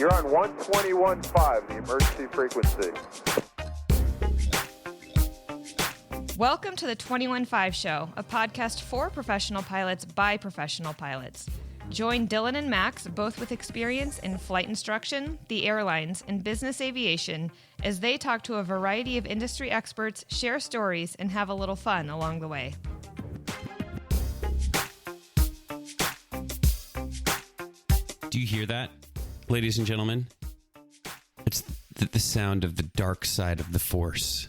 You're on 121.5, the emergency frequency. Welcome to the 21.5 Show, a podcast for professional pilots by professional pilots. Join Dylan and Max, both with experience in flight instruction, the airlines, and business aviation, as they talk to a variety of industry experts, share stories, and have a little fun along the way. Do you hear that, ladies and gentlemen? It's the sound of the dark side of the Force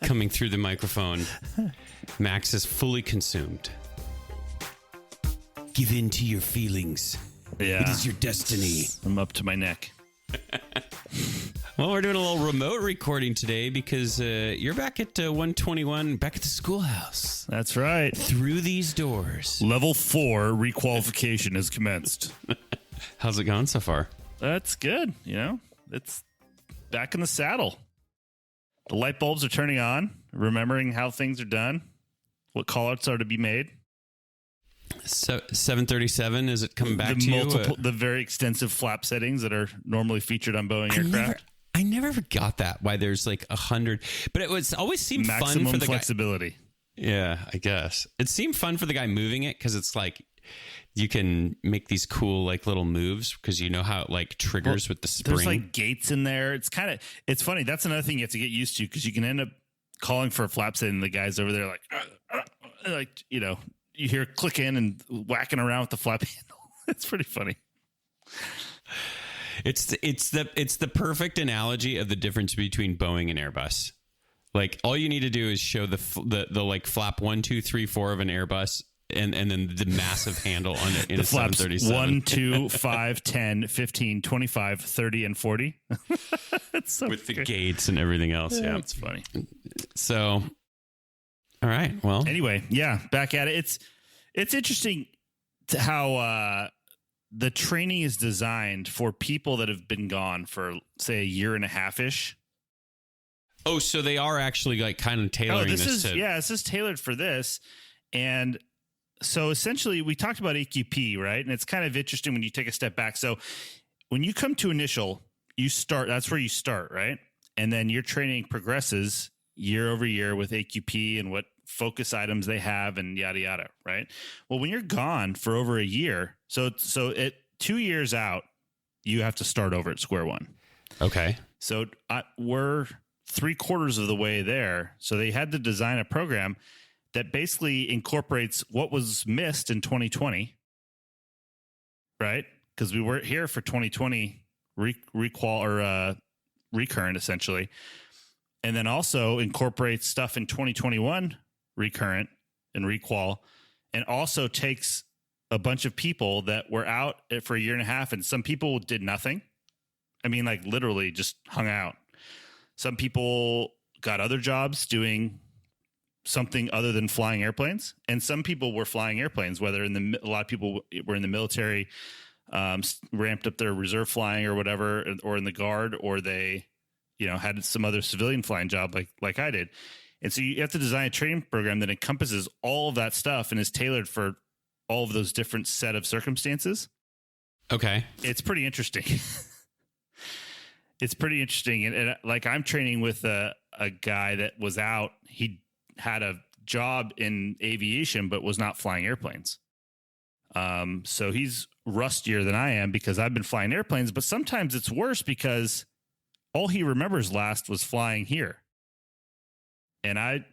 coming through the microphone. Max is fully consumed. Give in to your feelings. Yeah. It is your destiny. I'm up to my neck. Well, we're doing a little remote recording today because you're back at 121, back at the schoolhouse. That's right. Through these doors. Level 4 requalification has commenced. How's it going so far? That's good. You know, it's back in the saddle. The light bulbs are turning on, remembering how things are done, what callouts are to be made. So 737, is it coming back to you? The very extensive flap settings that are normally featured on Boeing aircraft. I never got that, why there's like 100. But it was always seemed maximum fun for the flexibility. Guy. Yeah, I guess. It seemed fun for the guy moving it because it's like you can make these cool like little moves because you know how it like triggers with the spring. There's like gates in there. It's funny. That's another thing you have to get used to because you can end up calling for a flap set and the guys over there like, you know, you hear clicking and whacking around with the flap handle. It's pretty funny. It's the perfect analogy of the difference between Boeing and Airbus. Like all you need to do is show the like flap 1, 2, 3, 4 of an Airbus, and then the massive handle on it in the a flaps 737. 1, 2, 5, 10, 15, 25, 30, and 40. It's so with the gates and everything else. Yeah, it's funny. So, all right. Well, anyway, yeah, back at it. It's interesting to how the training is designed for people that have been gone for say a year and a half ish. Oh, so they are actually like kind of tailoring this is tailored for this. And so essentially we talked about AQP, right? And it's kind of interesting when you take a step back. So when you come to initial, that's where you start, right? And then your training progresses year over year with AQP and what focus items they have and yada, yada, right? Well, when you're gone for over a year, so at 2 years out, you have to start over at square one. Okay. So we're 3/4 of the way there. So they had to design a program that basically incorporates what was missed in 2020, right? Because we weren't here for 2020 recurrent, essentially. And then also incorporates stuff in 2021 recurrent and requal, and also takes a bunch of people that were out for a year and a half, and some people did nothing. I mean, like literally just hung out. Some people got other jobs doing something other than flying airplanes, and some people were flying airplanes, whether a lot of people were in the military, ramped up their reserve flying or whatever, or in the guard, or they, you know, had some other civilian flying job like I did. And so you have to design a training program that encompasses all of that stuff and is tailored for all of those different set of circumstances. Okay. It's pretty interesting. It's pretty interesting. And like I'm training with a guy that was out. He had a job in aviation, but was not flying airplanes. So he's rustier than I am because I've been flying airplanes, but sometimes it's worse because all he remembers last was flying here. And I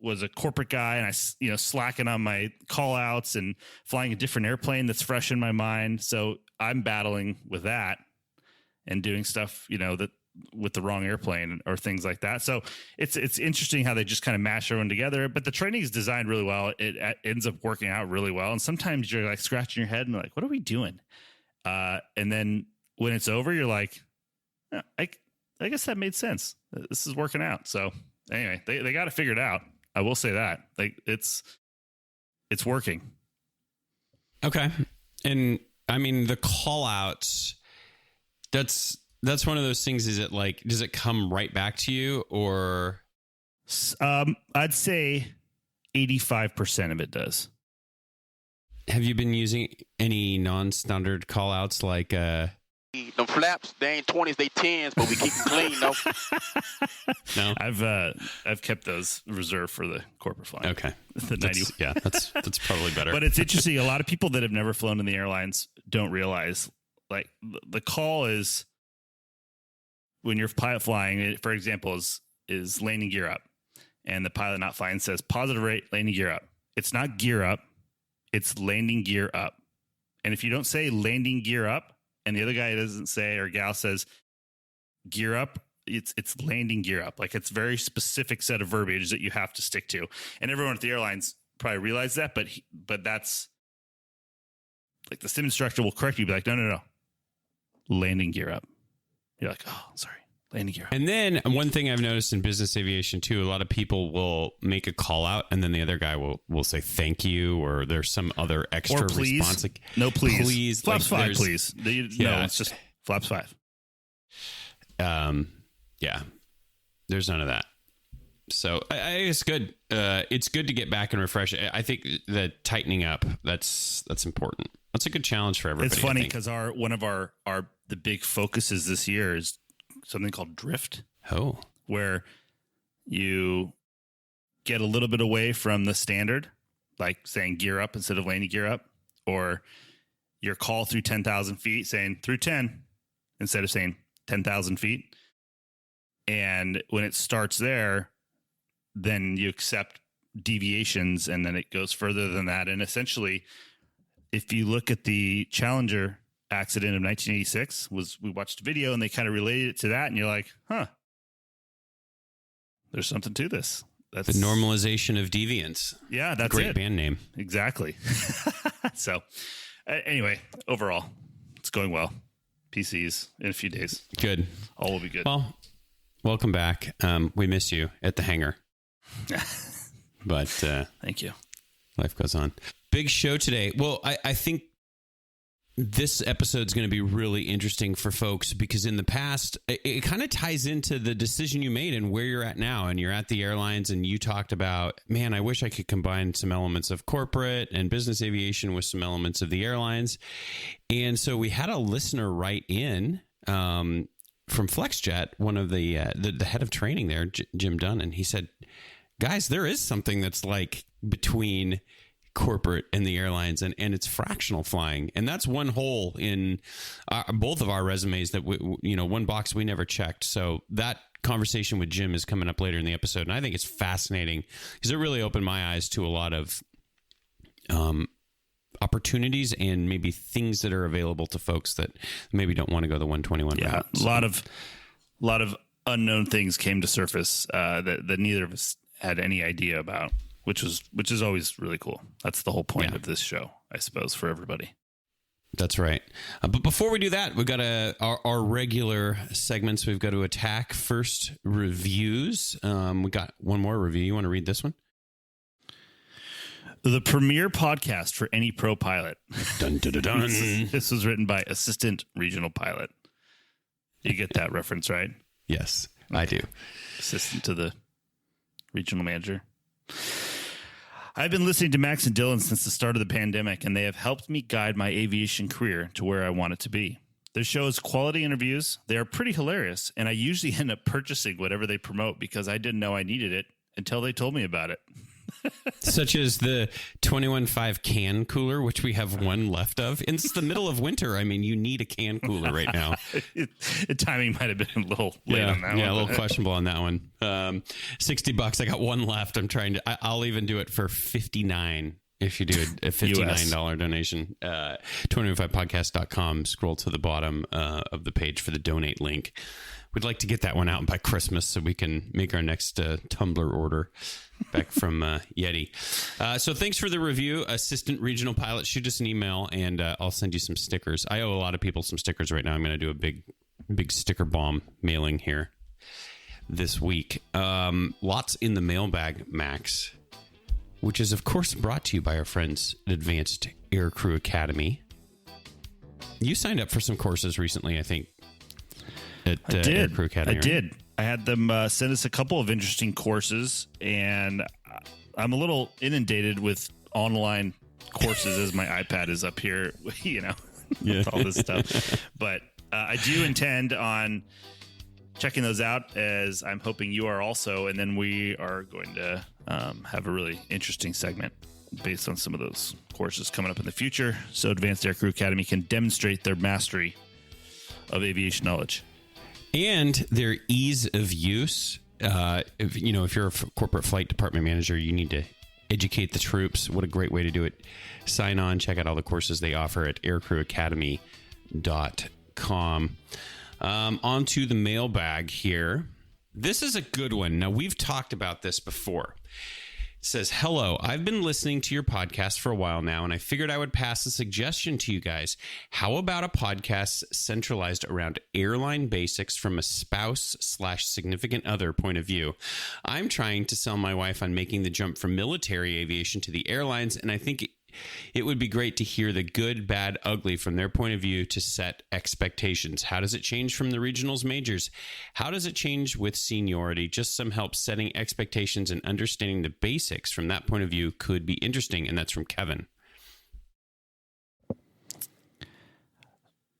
was a corporate guy and I, slacking on my call outs and flying a different airplane that's fresh in my mind. So I'm battling with that and doing stuff, that with the wrong airplane or things like that. So it's interesting how they just kind of mash everyone together, but the training is designed really well. It ends up working out really well. And sometimes you're like scratching your head and like, what are we doing? And then when it's over, you're like, yeah, I guess that made sense. This is working out. So anyway, they got to figure it out. I will say that it's working. Okay. And I mean, the call outs, that's one of those things. Is it like, does it come right back to you or? I'd say 85% of it does. Have you been using any non-standard call outs like, don't flaps. They ain't 20s, they 10s, but we keep them clean, though. No. I've kept those reserved for the corporate flying. Okay. The 90. Yeah, that's probably better. But it's interesting. A lot of people that have never flown in the airlines don't realize, like, the call is when you're pilot flying, it, for example, is landing gear up, and the pilot not flying says positive rate, landing gear up. It's not gear up, it's landing gear up. And if you don't say landing gear up, and the other guy doesn't say, or gal says gear up, it's landing gear up. Like, it's very specific set of verbiage that you have to stick to. And everyone at the airlines probably realize that, but that's like, the sim instructor will correct you, be like, no, landing gear up. You're like, oh, sorry, landing gear up. And then one thing I've noticed in business aviation too, a lot of people will make a call out, and then the other guy will say thank you, or there's some other extra or please. response. Like, No, please. Please. Flaps Like, 5, please. No, it's just flaps 5. Yeah, there's none of that. So I it's good. It's good to get back and refresh. I think the tightening up, that's important. That's a good challenge for everybody. It's funny because one of our the big focuses this year is something called drift. Oh, where you get a little bit away from the standard, like saying gear up instead of landing gear up, or your call through 10,000 feet saying through 10 instead of saying 10,000 feet. And when it starts there, then you accept deviations, and then it goes further than that. And essentially, if you look at the Challenger accident of 1986, we watched a video and they kind of related it to that, and you're like, huh, there's something to this. That's the normalization of deviance. Yeah, that's great it. band name. Exactly. So anyway, overall, it's going well. PCs in a few days. Good. All will be good. Well, welcome back. We miss you at the hangar. But thank you. Life goes on. Big show today. Well, I think this episode is going to be really interesting for folks because in the past, it kind of ties into the decision you made and where you're at now. And you're at the airlines, and you talked about, man, I wish I could combine some elements of corporate and business aviation with some elements of the airlines. And so we had a listener write in from FlexJet, one of the head of training there, Jim Dunn, and he said, guys, there is something that's like between corporate and the airlines, and it's fractional flying, and that's one hole in both of our resumes that one box we never checked. So that conversation with Jim is coming up later in the episode, and I think it's fascinating because it really opened my eyes to a lot of opportunities and maybe things that are available to folks that maybe don't want to go the 121 route. A lot of unknown things came to surface that neither of us had any idea about, which is always really cool. That's the whole point of this show, I suppose, for everybody. That's right. But before we do that, we've got our regular segments we've got to attack. First, reviews. We got one more review. You want to read this one? The premier podcast for any pro pilot. Dun, dun, dun, dun. This was written by Assistant Regional Pilot. You get that reference, right? Yes, I do. Assistant to the regional manager. I've been listening to Max and Dylan since the start of the pandemic, and they have helped me guide my aviation career to where I want it to be. Their show is quality interviews. They are pretty hilarious, and I usually end up purchasing whatever they promote because I didn't know I needed it until they told me about it. Such as the 21.5 can cooler, which we have one left of. And it's the middle of winter. I mean, you need a can cooler right now. The timing might have been a little late on that one. Yeah, a little questionable on that one. $60. I got one left. I'll even do it for $59 if you do a $59 donation. 215podcast.com. Scroll to the bottom of the page for the donate link. We'd like to get that one out by Christmas so we can make our next Tumblr order back from Yeti. So thanks for the review, Assistant Regional Pilot. Shoot us an email, and I'll send you some stickers. I owe a lot of people some stickers right now. I'm going to do a big sticker bomb mailing here this week. Lots in the mailbag, Max, which is, of course, brought to you by our friends at Advanced Aircrew Academy. You signed up for some courses recently, I think. I did. Aircrew Academy, I did. I had them send us a couple of interesting courses, and I'm a little inundated with online courses as my iPad is up here, with all this stuff. But I do intend on checking those out, as I'm hoping you are also. And then we are going to have a really interesting segment based on some of those courses coming up in the future, so Advanced Aircrew Academy can demonstrate their mastery of aviation knowledge and their ease of use. If you're a corporate flight department manager, you need to educate the troops. What a great way to do it. Sign on, check out all the courses they offer at aircrewacademy.com. On to the mailbag here. This is a good one. Now, we've talked about this before. It says, hello, I've been listening to your podcast for a while now, and I figured I would pass a suggestion to you guys. How about a podcast centralized around airline basics from a spouse/significant other point of view? I'm trying to sell my wife on making the jump from military aviation to the airlines, and I think it would be great to hear the good, bad, ugly from their point of view to set expectations. How does it change from the regionals majors? How does it change with seniority? Just some help setting expectations and understanding the basics from that point of view could be interesting. And that's from Kevin.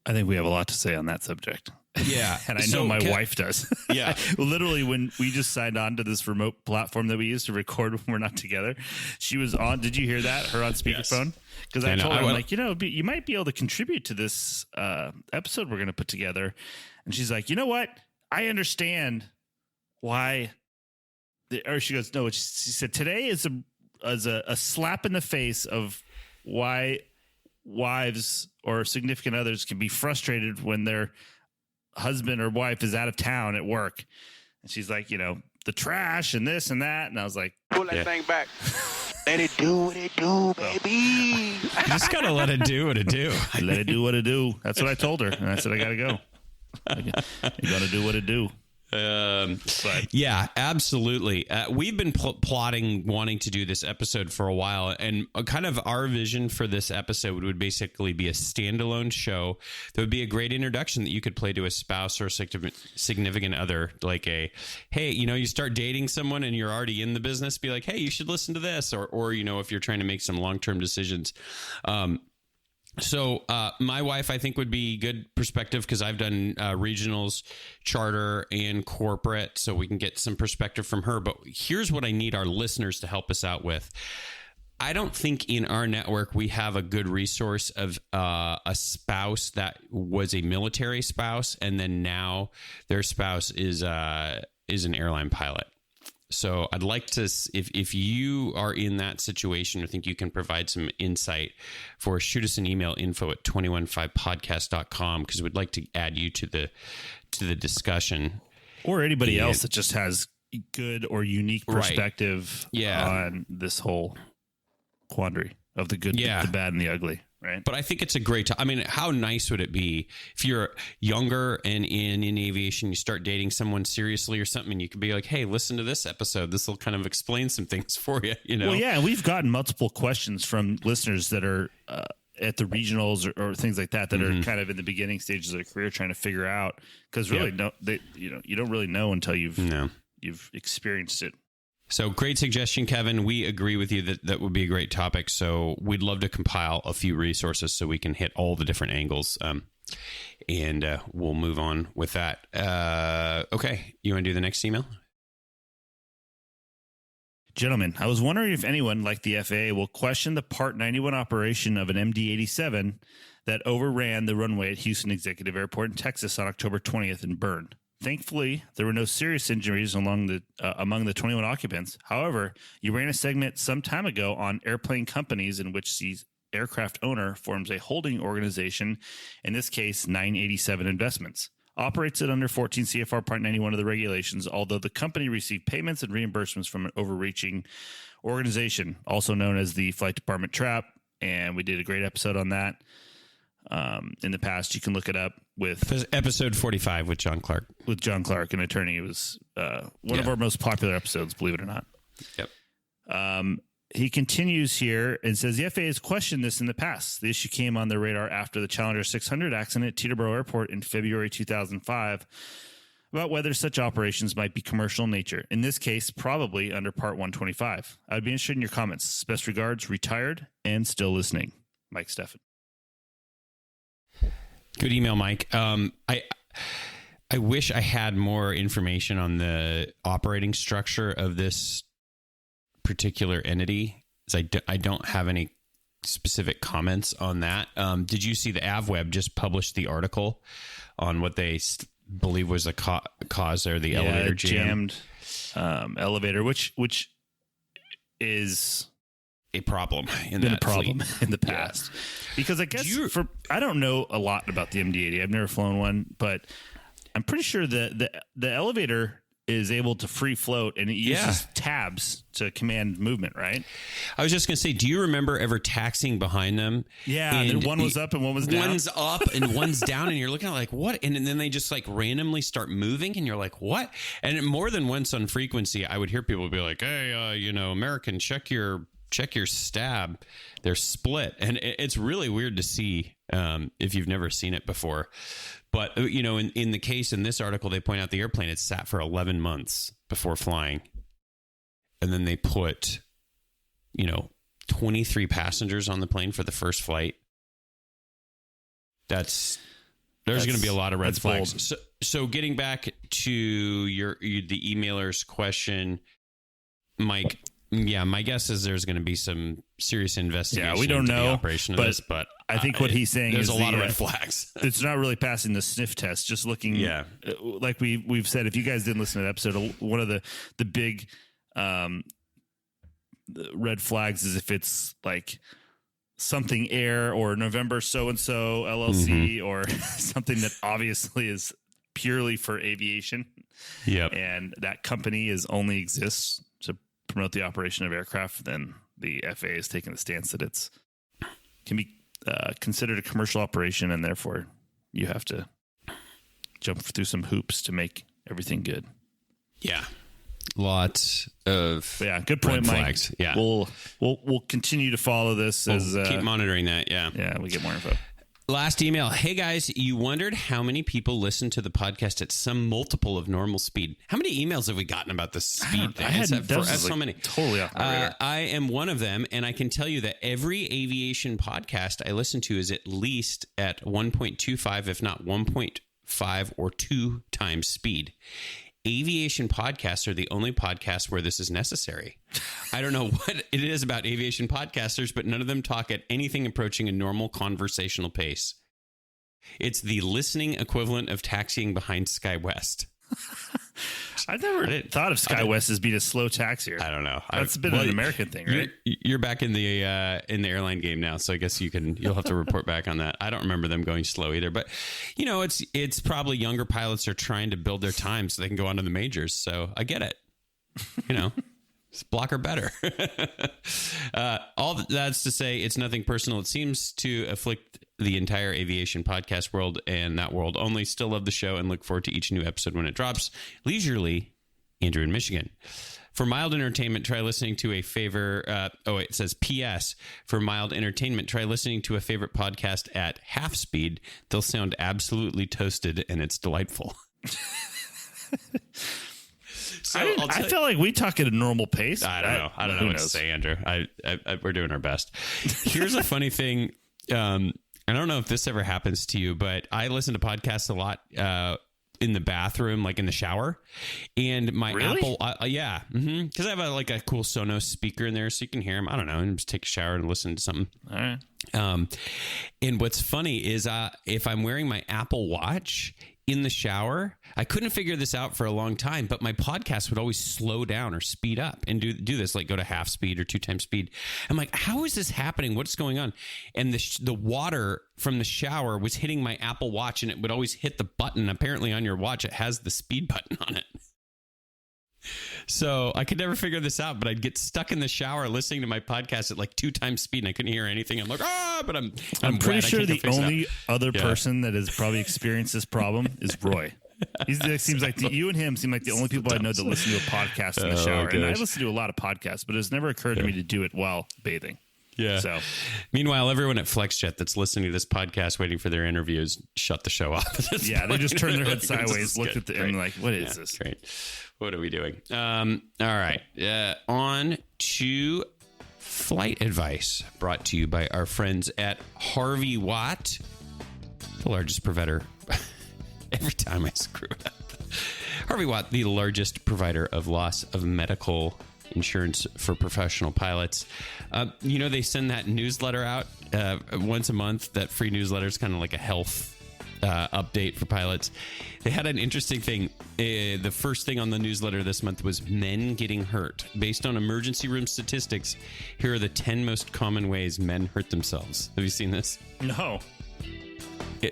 I think we have a lot to say on that subject. Yeah. And I know my wife does. Yeah. Literally, when we just signed on to this remote platform that we use to record when we're not together, she was on. Did you hear that? Her on speakerphone? Because I told her, I'm like, you might be able to contribute to this episode we're going to put together. And she's like, you know what? I understand why. Or she goes, no, she said, today is a slap in the face of why wives or significant others can be frustrated when their husband or wife is out of town at work. And she's like, the trash and this and that. And I was like, pull that thing back. Let it do what it do, baby. You just got to let it do what it do. Let it do what it do. That's what I told her. And I said, I got to go. You got to do what it do. Yeah, absolutely. We've been plotting wanting to do this episode for a while, and kind of our vision for this episode would basically be a standalone show that would be a great introduction that you could play to a spouse or a significant other, like hey, you start dating someone and you're already in the business, be like, hey, you should listen to this, or if you're trying to make some long-term decisions. So my wife, I think, would be good perspective because I've done regionals, charter, and corporate, so we can get some perspective from her. But here's what I need our listeners to help us out with. I don't think in our network we have a good resource of a spouse that was a military spouse, and then now their spouse is an airline pilot. So I'd like to, if you are in that situation or think you can provide some insight for, shoot us an email, info@215podcast.com, because we'd like to add you to the discussion. Or anybody else that just has good or unique perspective on this whole quandary of the good, the bad, and the ugly. Right. But I think it's a great I mean, how nice would it be if you're younger and in aviation, you start dating someone seriously or something, and you could be like, hey, listen to this episode. This will kind of explain some things for you, Well, yeah, and we've gotten multiple questions from listeners that are at the regionals or things like that are kind of in the beginning stages of their career trying to figure out, because really you don't really know until you've experienced it. So great suggestion, Kevin. We agree with you that would be a great topic. So we'd love to compile a few resources so we can hit all the different angles. And we'll move on with that. Okay. You want to do the next email? Gentlemen, I was wondering if anyone, like the FAA, will question the Part 91 operation of an MD-87 that overran the runway at Houston Executive Airport in Texas on October 20th and burned. Thankfully, there were no serious injuries among the 21 occupants. However, you ran a segment some time ago on airplane companies in which the aircraft owner forms a holding organization, in this case, 987 Investments. Operates it under 14 CFR Part 91 of the regulations, although the company received payments and reimbursements from an overreaching organization, also known as the Flight Department Trap, and we did a great episode on that. In the past, you can look it up with episode 45 with John Clark. With John Clark, an attorney. It was one of our most popular episodes, believe it or not. Yep. He continues here and says, the FAA has questioned this in the past. The issue came on their radar after the Challenger 600 accident at Teterboro Airport in February 2005 about whether such operations might be commercial in nature. In this case, probably under Part 125. I would be interested in your comments. Best regards, retired and still listening. Mike Steffen. Good email, Mike. I wish I had more information on the operating structure of this particular entity. I don't have any specific comments on that. Did you see the AvWeb just published the article on what they believe was the cause there, the elevator jammed elevator, which is a problem in the past. Yeah. Because I guess I don't know a lot about the MD-80. I've never flown one, but I'm pretty sure the elevator is able to free float, and it uses tabs to command movement, right? I was just going to say, do you remember ever taxiing behind them? Yeah, and one was up and one was down. One's up and one's down, and you're looking at like, what? And then they just like randomly start moving, and you're like, what? And more than once on frequency, I would hear people be like, hey, American, check your stab. They're split. And it's really weird to see if you've never seen it before. But, in the case in this article, they point out the airplane had sat for 11 months before flying. And then they put, 23 passengers on the plane for the first flight. There's going to be a lot of red flags. So getting back to the emailer's question, Mike, yeah, my guess is there's going to be some serious investigation. Yeah, we don't know the operation of this, but I think what he's saying there's is a lot of red flags. It's not really passing the sniff test. Just looking, like we've said, if you guys didn't listen to that episode, one of the big red flags is if it's like something air or November so and so LLC or something that obviously is purely for aviation. Yep, and that company only exists to promote the operation of aircraft, then the FAA is taking the stance that it's can be considered a commercial operation, and therefore you have to jump through some hoops to make everything good. Yeah, lots of good point, Mike. Flags. Yeah, we'll continue to follow this as keep monitoring that. Yeah, we get more info. Last email. Hey guys, you wondered how many people listen to the podcast at some multiple of normal speed. How many emails have we gotten about the speed thing? So many. Totally off my radar. I am one of them, and I can tell you that every aviation podcast I listen to is at least at 1.25, if not 1.5 or 2 times speed. Aviation podcasts are the only podcasts where this is necessary. I don't know what it is about aviation podcasters, but none of them talk at anything approaching a normal conversational pace. It's the listening equivalent of taxiing behind SkyWest. I've never thought of SkyWest as being a slow taxier. I don't know. That's been an American thing, right? You're back in the airline game now, so I guess you'll have to report back on that. I don't remember them going slow either, but it's probably younger pilots are trying to build their time so they can go on to the majors. So I get it. Blocker better. All that's to say, it's nothing personal. It seems to afflict the entire aviation podcast world, and that world only. Still love the show and look forward to each new episode when it drops. Leisurely, Andrew in Michigan. For mild entertainment, try listening to a favorite. It says P.S. For mild entertainment, try listening to a favorite podcast at half speed. They'll sound absolutely toasted, and it's delightful. So I feel like we talk at a normal pace. I don't know. I don't know what to say, Andrew. We're doing our best. Here's a funny thing. I don't know if this ever happens to you, but I listen to podcasts a lot in the bathroom, like in the shower. And my Apple, because I have a cool Sonos speaker in there, so you can hear them. I don't know, and just take a shower and listen to something. All right. And what's funny is if I'm wearing my Apple Watch in the shower, I couldn't figure this out for a long time, but my podcast would always slow down or speed up and do this, like go to half speed or 2 times speed. I'm like, how is this happening? What's going on? And the water from the shower was hitting my Apple Watch, and it would always hit the button. Apparently on your watch, it has the speed button on it. So I could never figure this out, but I'd get stuck in the shower listening to my podcast at like 2 times speed, and I couldn't hear anything. I'm like, but I'm pretty sure the only other person that has probably experienced this problem is Roy. It seems like you and him seem like the only people I know that listen to a podcast in the shower. And I listen to a lot of podcasts, but it's never occurred to me to do it while bathing. Yeah. So, meanwhile, everyone at FlexJet that's listening to this podcast, waiting for their interviews, shut the show off. They just turn their head sideways, looked at and like, what is this? Great. What are we doing? All right. On to flight advice brought to you by our friends at Harvey Watt. the largest provider. Every time I screw it up. Harvey Watt, the largest provider of loss of medical insurance for professional pilots. They send that newsletter out once a month. That free newsletter is kind of like a health update for pilots. They had an interesting thing. The first thing on the newsletter this month was men getting hurt. Based on emergency room statistics, here are the 10 most common ways men hurt themselves. Have you seen this? No.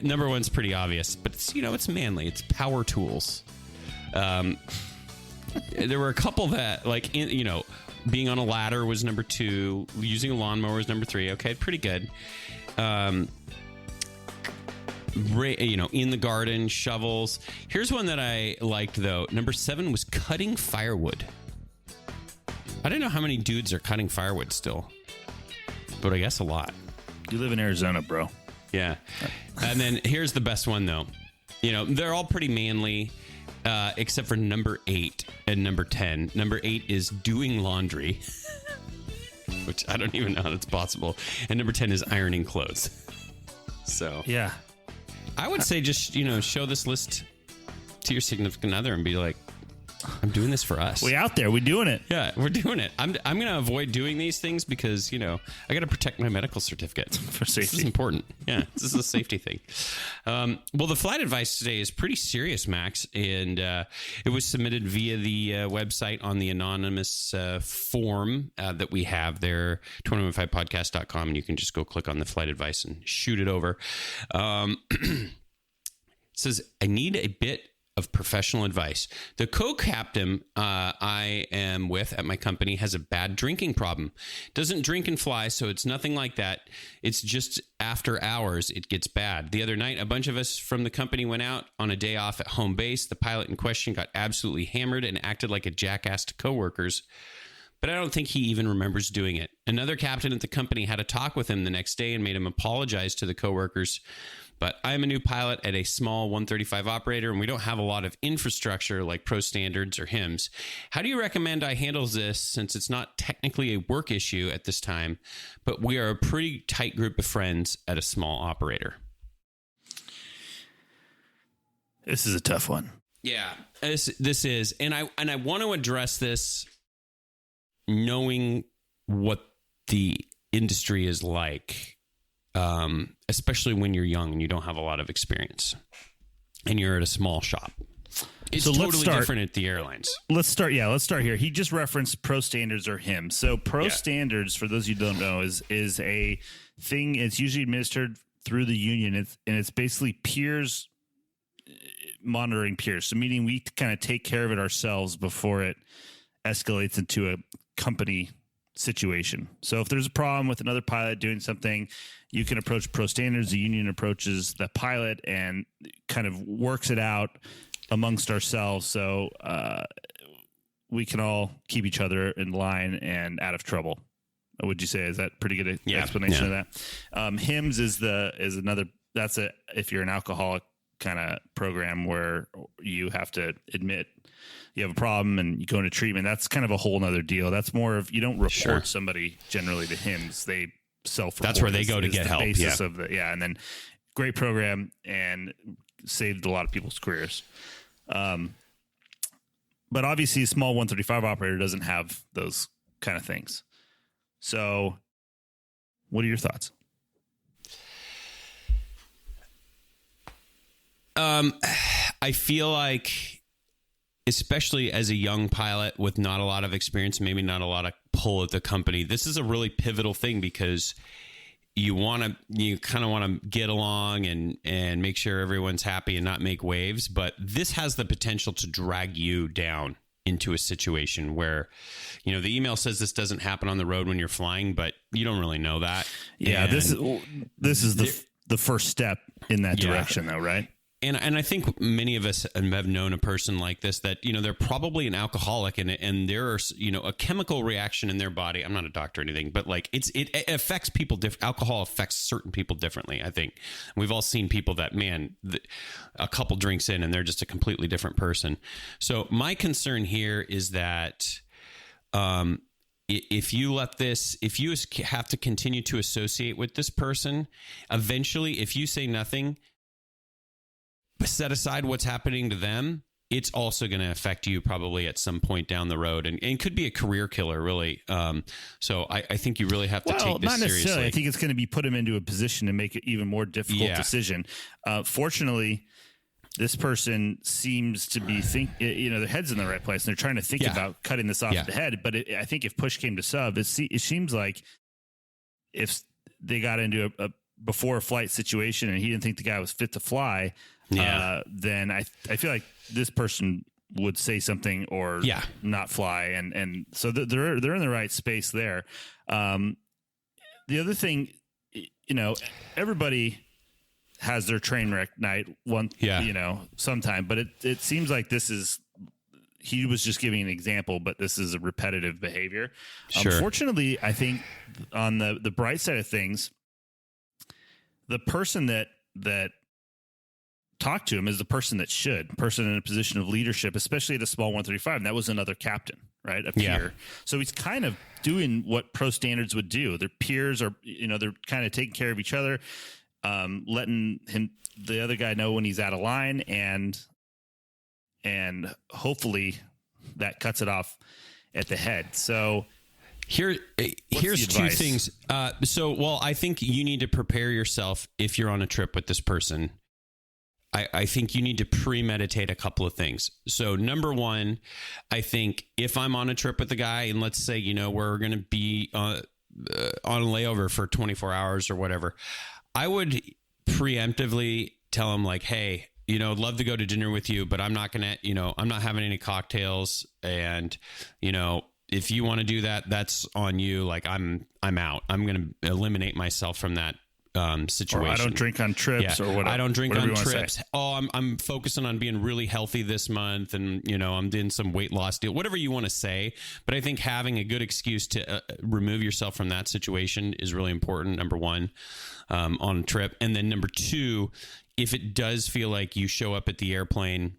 Number one's pretty obvious, but it's manly. It's power tools. There were a couple that, being on a ladder was number 2. Using a lawnmower was number 3. Okay, pretty good. In the garden, shovels. Here's one that I liked, though. Number 7 was cutting firewood. I don't know how many dudes are cutting firewood still, but I guess a lot. You live in Arizona, bro. Yeah. And then here's the best one, though. They're all pretty manly, except for number 8 and number 10. Number 8 is doing laundry, which I don't even know how that's possible. And number 10 is ironing clothes. So, yeah. I would say just, show this list to your significant other and be like, I'm doing this for us. We out there. We're doing it. Yeah, we're doing it. I'm going to avoid doing these things because, I got to protect my medical certificate. For safety. This is important. Yeah, this is a safety thing. Well, the flight advice today is pretty serious, Max, and it was submitted via the website on the anonymous form that we have there, 215podcast.com, and you can just go click on the flight advice and shoot it over. It says, I need a bit of professional advice. The co-captain I am with at my company has a bad drinking problem. Doesn't drink and fly, so it's nothing like that. It's just after hours it gets bad. The other night, a bunch of us from the company went out on a day off at home base. The pilot in question got absolutely hammered and acted like a jackass to coworkers, but I don't think he even remembers doing it. Another captain at the company had a talk with him the next day and made him apologize to the coworkers. But I'm a new pilot at a small 135 operator, and we don't have a lot of infrastructure like pro standards or HIMS. How do you recommend I handle this, since it's not technically a work issue at this time, but we are a pretty tight group of friends at a small operator? This is a tough one. Yeah, this is. And I want to address this knowing what the industry is like. Especially when you're young and you don't have a lot of experience and you're at a small shop. It's totally different at the airlines. Let's start here. He just referenced pro standards or HIM. So standards, for those of you who don't know, is a thing. It's usually administered through the union. It's basically peers monitoring peers. So meaning we kind of take care of it ourselves before it escalates into a company situation. So if there's a problem with another pilot doing something, you can approach pro standards. The union approaches the pilot and kind of works it out amongst ourselves. So we can all keep each other in line and out of trouble. Would you say, is that pretty good explanation of that? HIMS is another, that's if you're an alcoholic kind of program where you have to admit you have a problem and you go into treatment. That's kind of a whole nother deal. That's more of, you don't report somebody generally to HIMS. They self-report. That's where they go to get help. And then great program and saved a lot of people's careers. But obviously a small 135 operator doesn't have those kind of things. So what are your thoughts? I feel like, especially as a young pilot with not a lot of experience, maybe not a lot of pull at the company, this is a really pivotal thing because you kind of want to get along and make sure everyone's happy and not make waves. But this has the potential to drag you down into a situation where, the email says this doesn't happen on the road when you're flying, but you don't really know that. Yeah, and this is the first step in that direction, though, right? And I think many of us have known a person like this that, they're probably an alcoholic and there are, a chemical reaction in their body. I'm not a doctor or anything, but like it affects people. Alcohol affects certain people differently. I think we've all seen people that, a couple drinks in and they're just a completely different person. So my concern here is that, if you have to continue to associate with this person, eventually, if you say nothing, set aside what's happening to them, it's also going to affect you probably at some point down the road, and could be a career killer, really. So I think you really have to take this not necessarily. seriously. I think it's going to be put him into a position to make it even more difficult decision. Fortunately, this person seems to be their head's in the right place, and they're trying to think about cutting this off at the head. But I think if push came to shove, it seems like if they got into a before flight situation and he didn't think the guy was fit to fly, then I feel like this person would say something or not fly. And so they're in the right space there. The other thing, everybody has their train wreck night sometime, but it seems like he was just giving an example, but this is a repetitive behavior. Sure. Fortunately, I think on the bright side of things, the person that talked to him is the person that person in a position of leadership, especially at a small 135. And that was another captain, right? A peer. So he's kind of doing what pro standards would do. Their peers are, they're kind of taking care of each other, letting the other guy know when he's out of line, and hopefully that cuts it off at the head. So here's two things. I think you need to prepare yourself if you're on a trip with this person. I think you need to premeditate a couple of things. So number one, I think if I'm on a trip with a guy and let's say, we're going to be on a layover for 24 hours or whatever, I would preemptively tell him like, hey, I'd love to go to dinner with you, but I'm not going to, I'm not having any cocktails. And, if you want to do that, that's on you. Like I'm out. I'm going to eliminate myself from that situation. Or I don't drink on trips or whatever. I don't drink on trips. Oh, I'm focusing on being really healthy this month, and I'm doing some weight loss deal, whatever you want to say. But I think having a good excuse to remove yourself from that situation is really important. Number one, on a trip, and then number two, if it does feel like you show up at the airplane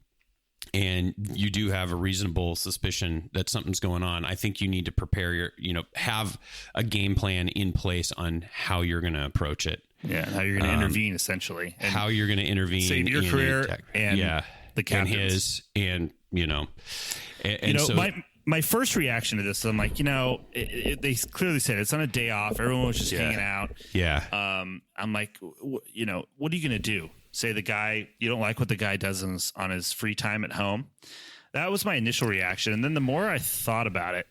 and you do have a reasonable suspicion that something's going on, I think you need to prepare have a game plan in place on how you're going to approach it. Yeah, and how you're going to intervene, essentially. And how you're going to intervene. Save your career and the captain's. And so my first reaction to this, I'm like, they clearly said it's on a day off. Everyone was just hanging out. Yeah. I'm like, what are you going to do? Say the guy, you don't like what the guy does on his free time at home. That was my initial reaction. And then the more I thought about it,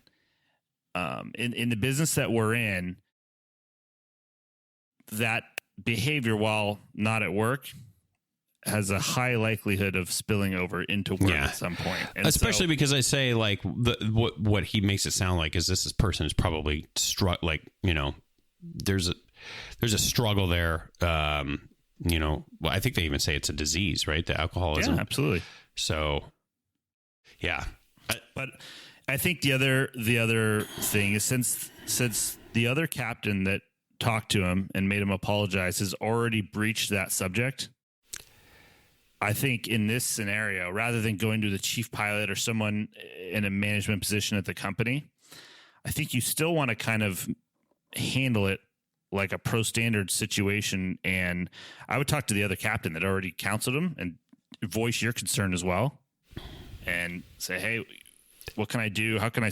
in the business that we're in, that behavior, while not at work, has a high likelihood of spilling over into work at some point. And especially because I say like what he makes it sound like is this person is probably there's a struggle there. I think they even say it's a disease, right? The alcoholism. Yeah, absolutely. So, yeah. But I think the other thing is since the other captain that talked to him and made him apologize has already breached that subject, I think in this scenario, rather than going to the chief pilot or someone in a management position at the company, I think you still want to kind of handle it like a pro standard situation. And I would talk to the other captain that already counseled him and voice your concern as well and say, hey, what can I do? How can I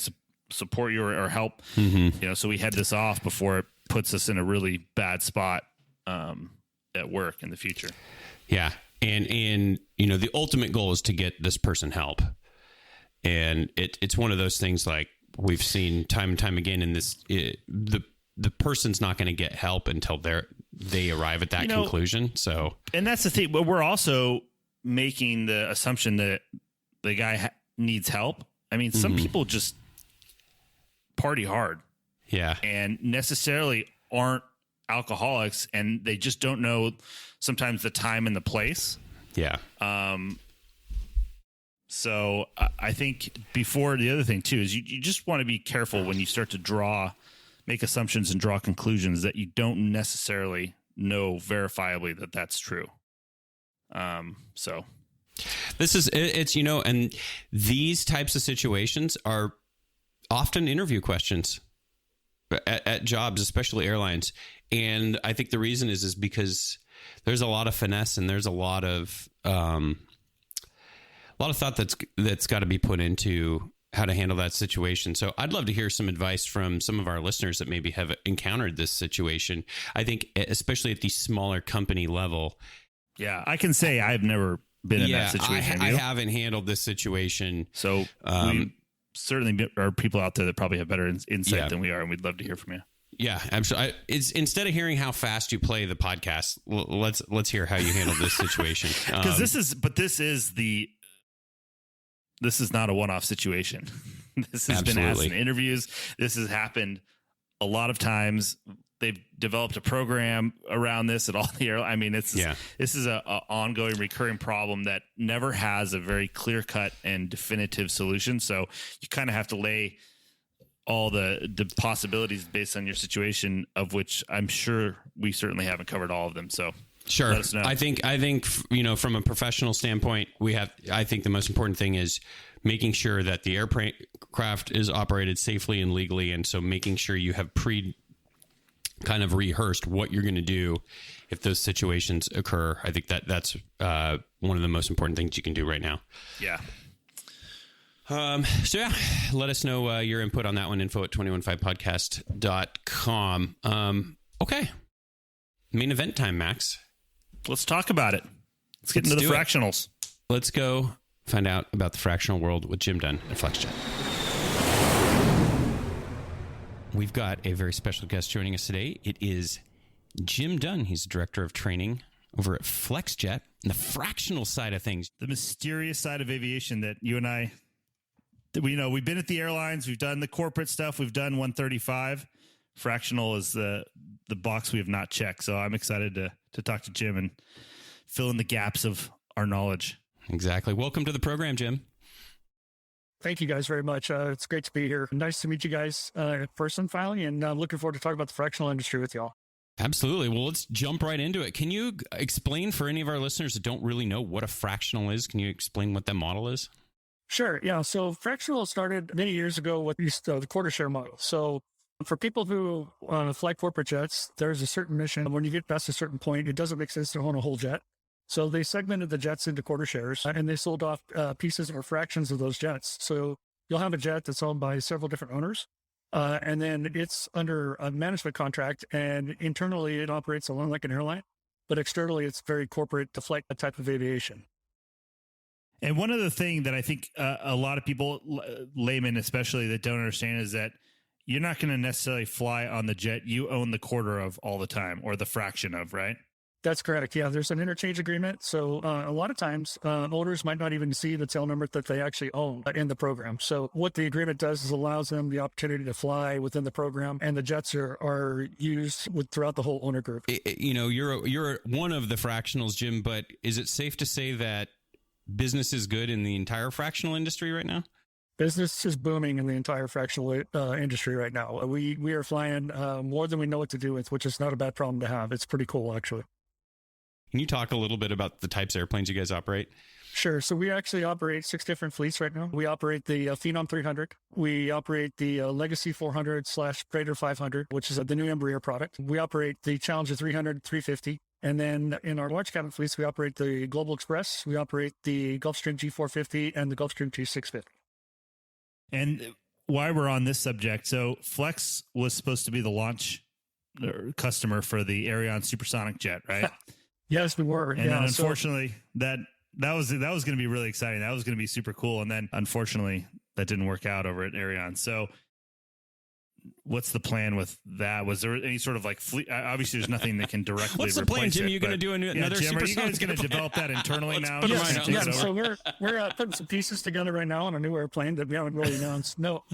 support you or help? Mm-hmm. So we head this off before it puts us in a really bad spot at work in the future. Yeah. And the ultimate goal is to get this person help. And it's one of those things like we've seen time and time again in this, the person's not going to get help until they arrive at that conclusion. So, and that's the thing. But we're also making the assumption that the guy needs help. I mean, some people just party hard, and necessarily aren't alcoholics, and they just don't know sometimes the time and the place. Yeah. So I think before the other thing too is you just want to be careful when you start to make assumptions and draw conclusions that you don't necessarily know verifiably that that's true. So this is, and these types of situations are often interview questions at jobs, especially airlines. And I think the reason is because there's a lot of finesse and there's a lot of thought that's got to be put into how to handle that situation. So I'd love to hear some advice from some of our listeners that maybe have encountered this situation. I think especially at the smaller company level. Yeah, I can say I've never been in that situation. I haven't handled this situation. So we certainly are people out there that probably have better insight than we are, and we'd love to hear from you. Yeah, absolutely. It's instead of hearing how fast you play the podcast, let's hear how you handle this situation. Because this is not a one-off situation. This has been asked in interviews. This has happened a lot of times. They've developed a program around this at all the airlines. I mean, this is a ongoing, recurring problem that never has a very clear-cut and definitive solution. So you kind of have to lay all the possibilities based on your situation, of which I'm sure we certainly haven't covered all of them. So sure. Let us know. I think, from a professional standpoint, I think the most important thing is making sure that the aircraft is operated safely and legally. And so making sure you have kind of rehearsed what you're going to do if those situations occur. I think that's one of the most important things you can do right now. Yeah. Let us know your input on that one. info@215podcast.com. Okay. Main event time, Max. Let's talk about it. Let's get into the fractionals. Let's go find out about the fractional world with Jim Dunn at FlexJet. We've got a very special guest joining us today. It is Jim Dunn. He's the director of training over at FlexJet and the fractional side of things. The mysterious side of aviation that you and I, we've been at the airlines. We've done the corporate stuff. We've done 135. Fractional is the box we have not checked. So I'm excited to talk to Jim and fill in the gaps of our knowledge. Exactly. Welcome to the program, Jim. Thank you guys very much. It's great to be here. Nice to meet you guys in person finally, and I'm looking forward to talking about the fractional industry with y'all. Absolutely. Well, let's jump right into it. Can you explain for any of our listeners that don't really know what a fractional is? Can you explain what that model is? Sure. Yeah. So fractional started many years ago with the quarter share model. So for people who fly corporate jets, there's a certain mission. When you get past a certain point, it doesn't make sense to own a whole jet. So they segmented the jets into quarter shares, and they sold off pieces or fractions of those jets. So you'll have a jet that's owned by several different owners, and then it's under a management contract, and internally it operates alone like an airline, but externally it's very corporate to flight type of aviation. And one other thing that I think a lot of people, laymen especially, that don't understand is that you're not going to necessarily fly on the jet you own the quarter of all the time, or the fraction of, right? That's correct. Yeah, there's an interchange agreement. So a lot of times owners might not even see the tail number that they actually own in the program. So what the agreement does is allows them the opportunity to fly within the program, and the jets are used throughout the whole owner group. You're one of the fractionals, Jim, but is it safe to say that business is good in the entire fractional industry right now? Business is booming in the entire fractional industry right now. We are flying more than we know what to do with, which is not a bad problem to have. It's pretty cool, actually. Can you talk a little bit about the types of airplanes you guys operate? Sure. So we actually operate 6 different fleets right now. We operate the Phenom 300. We operate the Legacy 400/Praetor 500, which is the new Embraer product. We operate the Challenger 300, 350. And then in our large cabin fleets, we operate the Global Express. We operate the Gulfstream G450 and the Gulfstream G650. And while we're on this subject, so Flex was supposed to be the launch customer for the Ariane supersonic jet, right? Yes, we were. And then unfortunately, that was going to be really exciting. That was going to be super cool. And then unfortunately, that didn't work out over at Ariane. So what's the plan with that? Was there any sort of like fleet? Obviously, there's nothing that can directly What's the plan, Jim? You're going to do another Jim, are you guys supersonic going to develop that internally now? So we're putting some pieces together right now on a new airplane that we haven't really announced. No.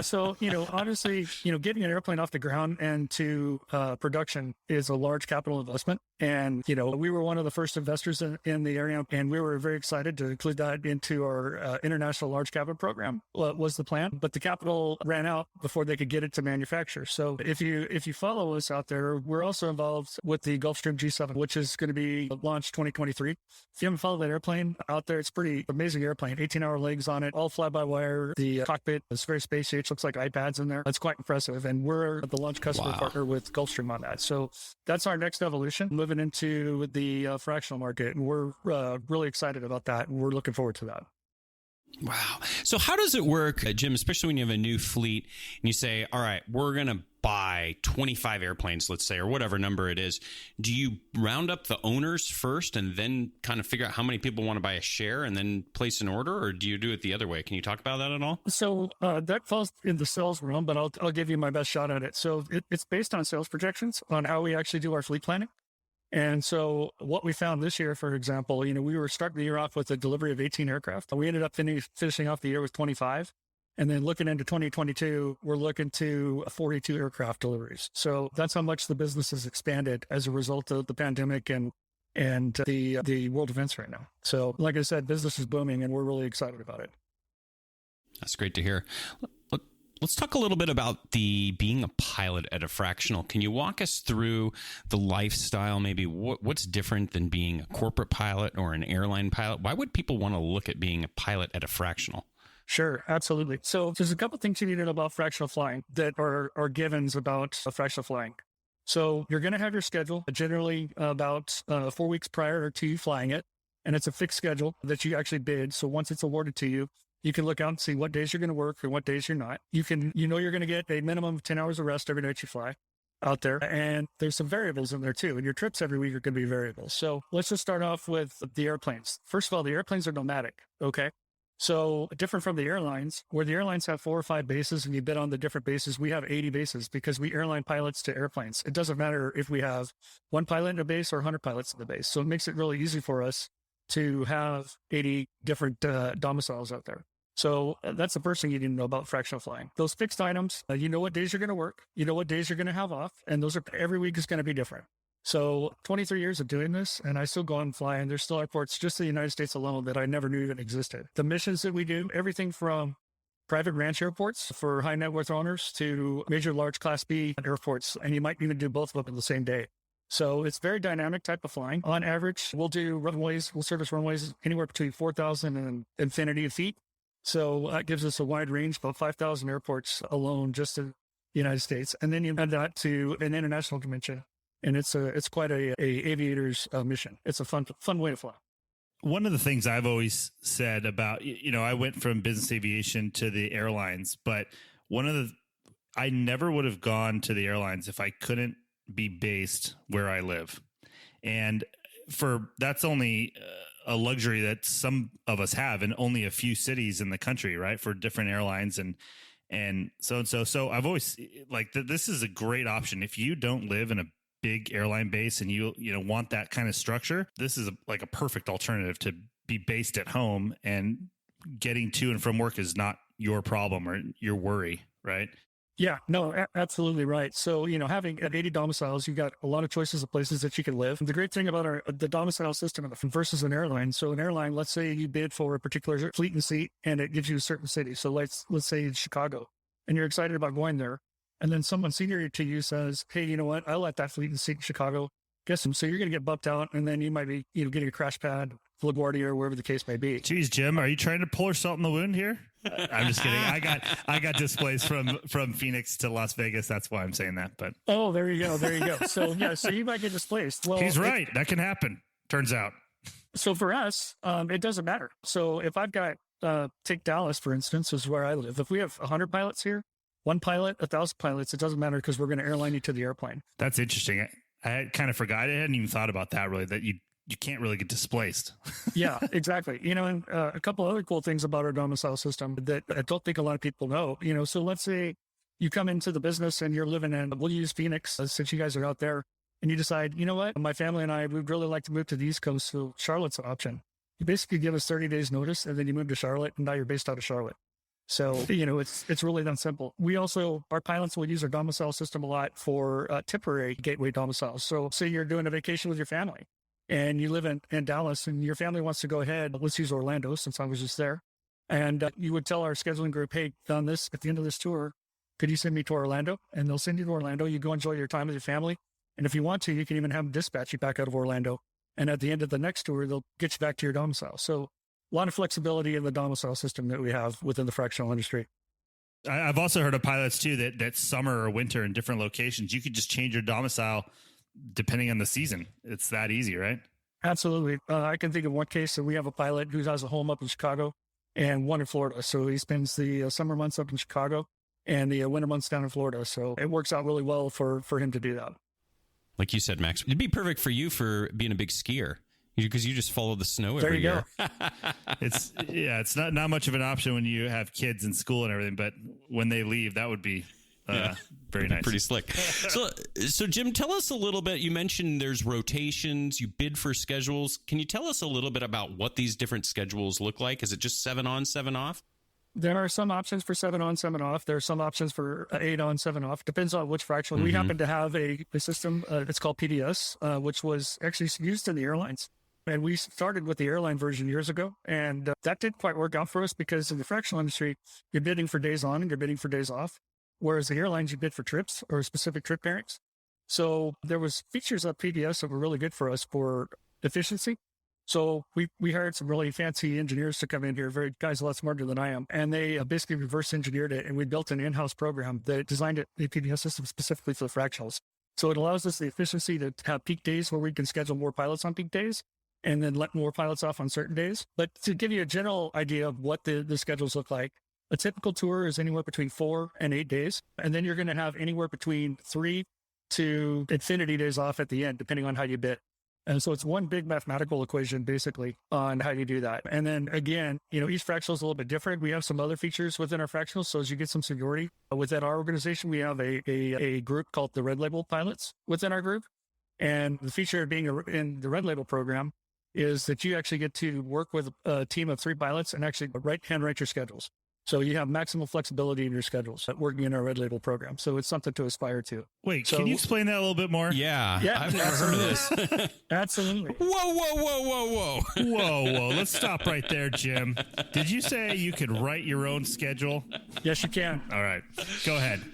So, honestly, getting an airplane off the ground and to production is a large capital investment. And, we were one of the first investors in the area, and we were very excited to include that into our international large cabin program was the plan. But the capital ran out before they could get it to manufacture. So if you follow us out there, we're also involved with the Gulfstream G7, which is going to be launched 2023. If you haven't followed that airplane out there, it's pretty amazing airplane. 18-hour legs on it, all fly-by-wire. The cockpit is very spacey. It looks like iPads in there. That's quite impressive. And we're the launch customer partner with Gulfstream on that. So that's our next evolution, moving into the fractional market. And we're really excited about that. And we're looking forward to that. Wow. So how does it work, Jim, especially when you have a new fleet and you say, all right, we're going to buy 25 airplanes, let's say, or whatever number it is. Do you round up the owners first and then kind of figure out how many people want to buy a share and then place an order? Or do you do it the other way? Can you talk about that at all? So that falls in the sales realm, but I'll give you my best shot at it. So it's based on sales projections on how we actually do our fleet planning. And so what we found this year, for example, we were starting the year off with a delivery of 18 aircraft. We ended up finishing off the year with 25. And then looking into 2022, we're looking to 42 aircraft deliveries. So that's how much the business has expanded as a result of the pandemic and the world events right now. So like I said, business is booming and we're really excited about it. That's great to hear. Let's talk a little bit about being a pilot at a fractional. Can you walk us through the lifestyle? Maybe what's different than being a corporate pilot or an airline pilot? Why would people want to look at being a pilot at a fractional? Sure, absolutely. So there's a couple things you need to know about fractional flying that are givens about fractional flying. So you're going to have your schedule generally about 4 weeks prior to you flying it. And it's a fixed schedule that you actually bid. So once it's awarded to you, you can look out and see what days you're going to work and what days you're not. You're going to get a minimum of 10 hours of rest every night you fly out there. And there's some variables in there too. And your trips every week are going to be variables. So let's just start off with the airplanes. First of all, the airplanes are nomadic. Okay. So different from the airlines, where the airlines have 4 or 5 bases and you bid on the different bases, we have 80 bases because we airline pilots to airplanes. It doesn't matter if we have 1 pilot in a base or 100 pilots in the base. So it makes it really easy for us to have 80 different domiciles out there. So that's the first thing you need to know about fractional flying. Those fixed items, you know what days you're going to work, you know what days you're going to have off, and those are every week is going to be different. So 23 years of doing this, and I still go on and fly, and there's still airports just in the United States alone that I never knew even existed. The missions that we do, everything from private ranch airports for high net worth owners to major large class B airports, and you might even do both of them in the same day. So it's very dynamic type of flying. On average, we'll service runways anywhere between 4,000 and infinity feet. So that gives us a wide range, about 5,000 airports alone just in the United States. And then you add that to an international dimension. And it's quite a aviator's mission. It's a fun way to fly. One of the things I've always said about, I went from business aviation to the airlines, but I never would have gone to the airlines if I couldn't be based where I live. And that's only a luxury that some of us have in only a few cities in the country, right? For different airlines and so. So I've always this is a great option. If you don't live in a big airline base and you want that kind of structure, this is a perfect alternative to be based at home, and getting to and from work is not your problem or your worry, right? Yeah, no, absolutely right. So, having at 80 domiciles, you've got a lot of choices of places that you can live. The great thing about the domicile system versus an airline. So an airline, let's say you bid for a particular fleet and seat and it gives you a certain city. So let's say it's Chicago and you're excited about going there. And then someone senior to you says, hey, you know what? I like that fleet and seat in Chicago. Guess them. So you're going to get bumped out, and then you might be, getting a crash pad, LaGuardia, or wherever the case may be. Geez, Jim, are you trying to pour salt in the wound here? I'm just kidding. I got displaced from Phoenix to Las Vegas. That's why I'm saying that. But there you go. So so you might get displaced. Well, he's right. That can happen. Turns out. So for us, it doesn't matter. So if I've got take Dallas for instance, is where I live. If we have 100 pilots here, 1 pilot, 1,000 pilots, it doesn't matter because we're going to airline you to the airplane. That's interesting. I had kind of forgot. I hadn't even thought about that really, that you can't really get displaced. Yeah, exactly. And a couple other cool things about our domicile system that I don't think a lot of people know. So let's say you come into the business and you're living in, we'll use Phoenix since you guys are out there, and you decide, you know what, my family and I, we'd really like to move to the East Coast, so Charlotte's an option. You basically give us 30 days notice, and then you move to Charlotte, and now you're based out of Charlotte. So, it's really that simple. Our pilots will use our domicile system a lot for temporary gateway domiciles. So say you're doing a vacation with your family and you live in Dallas and your family wants to go ahead. Let's use Orlando since I was just there. And you would tell our scheduling group, hey, at the end of this tour, could you send me to Orlando? And they'll send you to Orlando. You go enjoy your time with your family. And if you want to, you can even have them dispatch you back out of Orlando. And at the end of the next tour, they'll get you back to your domicile. So a lot of flexibility in the domicile system that we have within the fractional industry. I've also heard of pilots too that summer or winter in different locations, you could just change your domicile depending on the season. It's that easy, right? Absolutely. I can think of one case that we have a pilot who has a home up in Chicago and one in Florida. So he spends the summer months up in Chicago and the winter months down in Florida. So it works out really well for him to do that. Like you said, Max, it'd be perfect for you for being a big skier because you just follow the snow every year. It's not much of an option when you have kids in school and everything, but when they leave, that would be very nice. Pretty slick. So Jim, tell us a little bit. You mentioned there's rotations, you bid for schedules. Can you tell us a little bit about what these different schedules look like? Is it just 7 on, 7 off? There are some options for 7 on, 7 off. There are some options for 8 on, 7 off. Depends on which fractional. Mm-hmm. We happen to have a system, it's called PDS, which was actually used in the airlines. And we started with the airline version years ago. And that didn't quite work out for us because in the fractional industry, you're bidding for days on and you're bidding for days off. Whereas the airlines, you bid for trips or specific trip pairings. So there was features of PDS that were really good for us for efficiency. So we hired some really fancy engineers to come in here, guys a lot smarter than I am. And they basically reverse engineered it. And we built an in-house program that designed a PDS system specifically for the fractionals. So it allows us the efficiency to have peak days where we can schedule more pilots on peak days and then let more pilots off on certain days. But to give you a general idea of what the schedules look like, a typical tour is anywhere between 4 and 8 days. And then you're going to have anywhere between 3 to infinity days off at the end, depending on how you bid. And so it's one big mathematical equation, basically, on how you do that. And then again, each fractional is a little bit different. We have some other features within our fractionals. So as you get some seniority within our organization, we have a group called the Red Label Pilots within our group. And the feature of being in the Red Label program is that you actually get to work with a team of 3 pilots and actually handwrite your schedules. So you have maximum flexibility in your schedules working in our Red Label program. So it's something to aspire to. Wait, can you explain that a little bit more? Yeah, I've never heard of this. Absolutely. Whoa. Let's stop right there, Jim. Did you say you could write your own schedule? Yes, you can. All right, go ahead.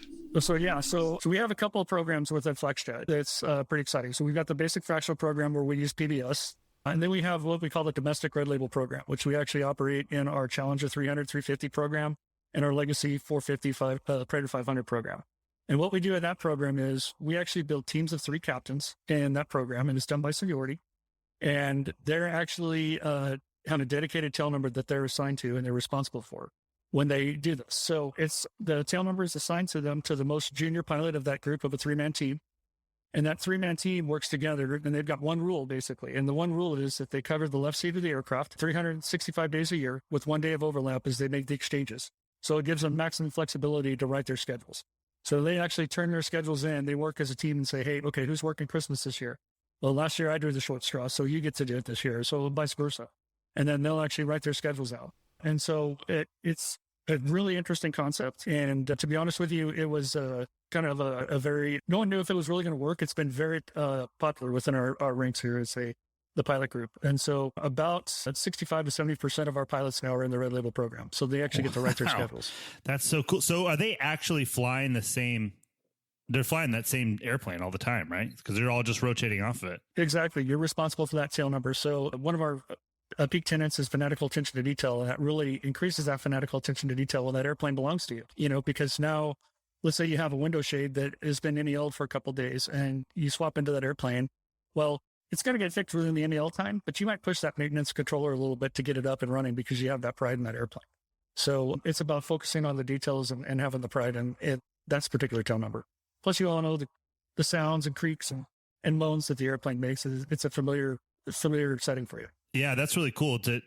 So we have a couple of programs within FlexJet. That's pretty exciting. So we've got the basic fractional program where we use PBS. And then we have what we call the domestic Red Label program, which we actually operate in our Challenger 300, 350 program and our Legacy 450, Predator 500 program. And what we do in that program is we actually build teams of 3 captains in that program, and it's done by seniority. And they're actually have a dedicated tail number that they're assigned to and they're responsible for when they do this. So it's the tail number is assigned to them to the most junior pilot of that group of a 3-man team. And that 3-man team works together, and they've got one rule, basically. And the one rule is that they cover the left seat of the aircraft 365 days a year with 1 day of overlap as they make the exchanges. So it gives them maximum flexibility to write their schedules. So they actually turn their schedules in. They work as a team and say, hey, okay, who's working Christmas this year? Well, last year I drew the short straw, so you get to do it this year. So vice versa. And then they'll actually write their schedules out. And so it's a really interesting concept. And to be honest with you, it was kind of a very, no one knew if it was really going to work. It's been very popular within our ranks here as the pilot group. And so about 65 to 70% of our pilots now are in the Red Label program. So they actually get to write their schedules. That's so cool. So are they actually flying they're flying that same airplane all the time, right? Because they're all just rotating off of it. Exactly. You're responsible for that tail number. So one of our peak tenets is fanatical attention to detail, and that really increases that fanatical attention to detail when that airplane belongs to you, because now, let's say you have a window shade that has been NEL'd for a couple of days and you swap into that airplane. Well, it's going to get fixed within the NEL time, but you might push that maintenance controller a little bit to get it up and running because you have that pride in that airplane. So it's about focusing on the details and having the pride in that particular tail number. Plus, you all know the sounds and creaks and moans that the airplane makes. It's a familiar setting for you. Yeah, that's really cool to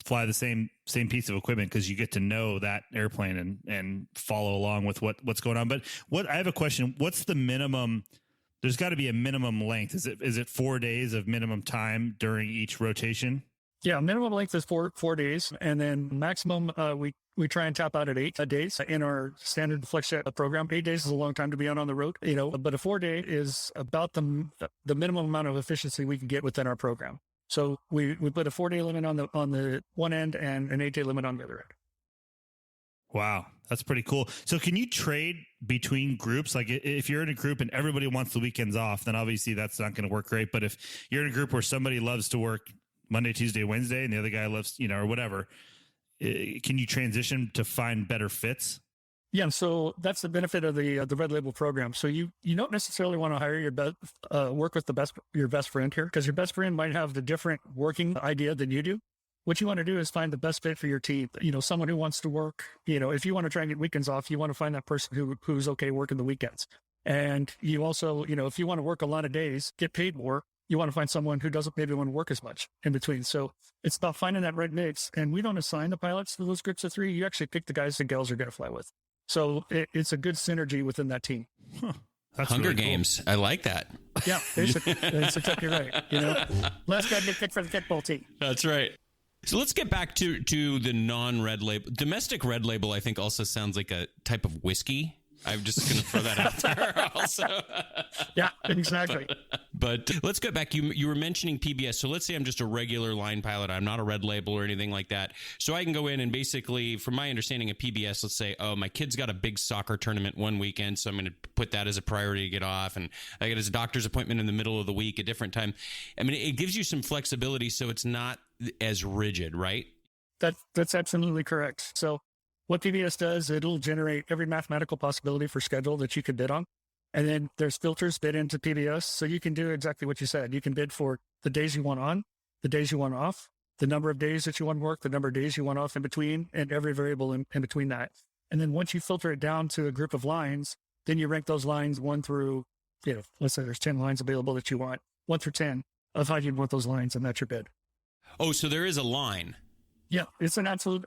fly the same piece of equipment because you get to know that airplane and follow along with what's going on. But I have a question. What's the minimum? There's got to be a minimum length. Is it 4 days of minimum time during each rotation? Yeah, minimum length is 4 days, and then maximum we try and tap out at 8 days in our standard FlexJet program. 8 days is a long time to be out on the road, but a 4-day is about the minimum amount of efficiency we can get within our program. So we put a 4-day limit on the one end and an 8-day limit on the other end. Wow, That's pretty cool. So can you trade between groups? Like if you're in a group and everybody wants the weekends off, then obviously that's not going to work great. But if you're in a group where somebody loves to work Monday, Tuesday, Wednesday, and the other guy loves, or whatever, can you transition to find better fits? Yeah, so that's the benefit of the Red Label program. So you don't necessarily want to hire work with your best friend here, because your best friend might have the different working idea than you do. What you want to do is find the best fit for your team. Someone who wants to work. If you want to try and get weekends off, you want to find that person who's okay working the weekends. And you also, if you want to work a lot of days, get paid more, you want to find someone who doesn't maybe want to work as much in between. So it's about finding that right mix. And we don't assign the pilots to those groups of 3. You actually pick the guys and gals you're going to fly with. So it's a good synergy within that team. Huh. That's Hunger really cool. Games. I like that. Yeah, basically. That's exactly right. Last guy to get picked for the kickball team. That's right. So let's get back to the non-red label. Domestic red label, I think, also sounds like a type of whiskey. I'm just going to throw that out there also. Yeah, exactly. But let's get back. You were mentioning PBS. So let's say I'm just a regular line pilot. I'm not a red label or anything like that. So I can go in and basically, from my understanding of PBS, let's say, oh, my kid's got a big soccer tournament one weekend, so I'm going to put that as a priority to get off. And I get his doctor's appointment in the middle of the week, a different time. I mean, it gives you some flexibility, so it's not as rigid, right? That's absolutely correct. So what PBS does, it'll generate every mathematical possibility for schedule that you could bid on. And then there's filters bid into PBS. So you can do exactly what you said. You can bid for the days you want on, the days you want off, the number of days that you want to work, the number of days you want off in between, and every variable in between that. And then once you filter it down to a group of lines, then you rank those lines 1 through, let's say there's 10 lines available that you want, 1 through 10 of how you'd want those lines, and that's your bid. Oh, so there is a line. Yeah, it's an actual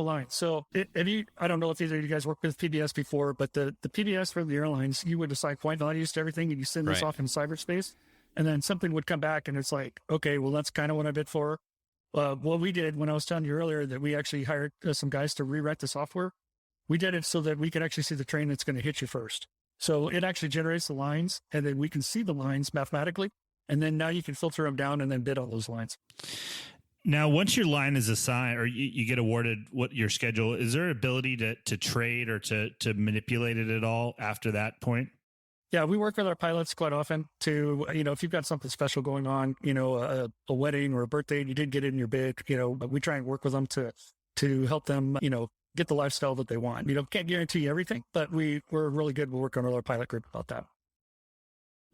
line. So I don't know if either of you guys worked with PBS before, but the PBS for the airlines, you would assign point values to everything and you send this off in cyberspace, and then something would come back and it's like, okay, well, that's kind of what I bid for. What we did when I was telling you earlier that we actually hired some guys to rewrite the software, we did it so that we could actually see the train that's going to hit you first. So it actually generates the lines, and then we can see the lines mathematically, and then now you can filter them down and then bid on those lines. Now, once your line is assigned or you get awarded what your schedule, is there ability to trade or to manipulate it at all after that point? Yeah, we work with our pilots quite often to, if you've got something special going on, a wedding or a birthday, and you did get it in your bid, but we try and work with them to help them, get the lifestyle that they want. Can't guarantee everything, but we're really good. We'll work on our pilot group about that.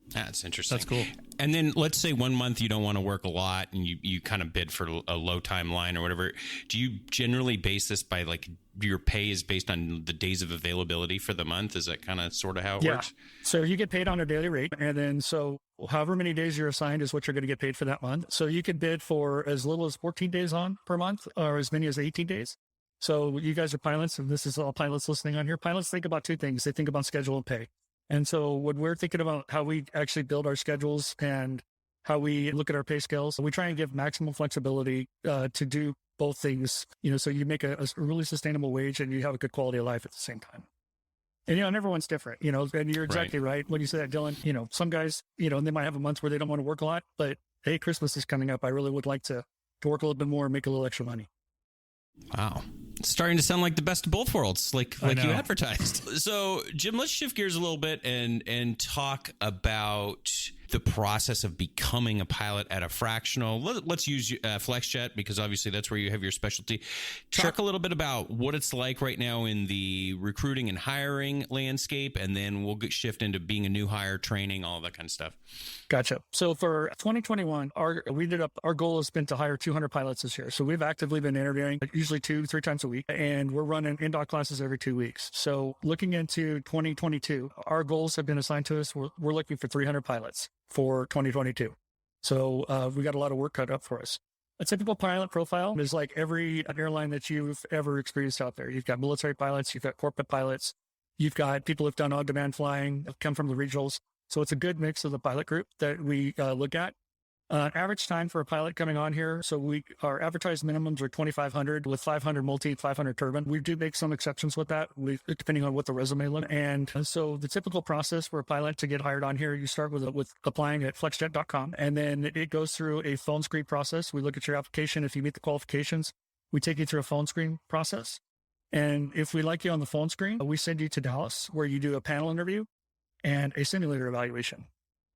That's interesting. That's cool. And then let's say 1 month you don't want to work a lot and you kind of bid for a low time line or whatever. Do you generally base this by like your pay is based on the days of availability for the month? Is that kind of sort of how it works? So you get paid on a daily rate. And then so however many days you're assigned is what you're going to get paid for that month. So you could bid for as little as 14 days on per month or as many as 18 days. So you guys are pilots, and this is all pilots listening on here. Pilots think about 2 things. They think about schedule and pay. And so when we're thinking about how we actually build our schedules and how we look at our pay scales, we try and give maximum flexibility to do both things, so you make a really sustainable wage and you have a good quality of life at the same time. And, and everyone's different, and you're exactly right when you say that, Dylan. Some guys, they might have a month where they don't want to work a lot, but hey, Christmas is coming up. I really would like to work a little bit more and make a little extra money. Wow. It's starting to sound like the best of both worlds, like you advertised. So, Jim, let's shift gears a little bit and talk about the process of becoming a pilot at a fractional. Let's use FlexJet because obviously that's where you have your specialty. Talk a little bit about what it's like right now in the recruiting and hiring landscape, and then we'll shift into being a new hire, training, all that kind of stuff. Gotcha. So for 2021, our goal has been to hire 200 pilots this year. So we've actively been interviewing usually 2-3 times a week, and we're running in-dock classes every 2 weeks. So looking into 2022, our goals have been assigned to us. We're looking for 300 pilots for 2022. So we got a lot of work cut up for us. A typical pilot profile is like every airline that you've ever experienced out there. You've got military pilots, you've got corporate pilots, you've got people who've done on-demand flying, come from the regionals. So it's a good mix of the pilot group that we look at. Average time for a pilot coming on here. So our advertised minimums are 2,500 with 500 multi, 500 turbine. We do make some exceptions with that, depending on what the resume looks. And so the typical process for a pilot to get hired on here, you start with applying at FlexJet.com, and then it goes through a phone screen process. We look at your application. If you meet the qualifications, we take you through a phone screen process. And if we like you on the phone screen, we send you to Dallas where you do a panel interview and a simulator evaluation.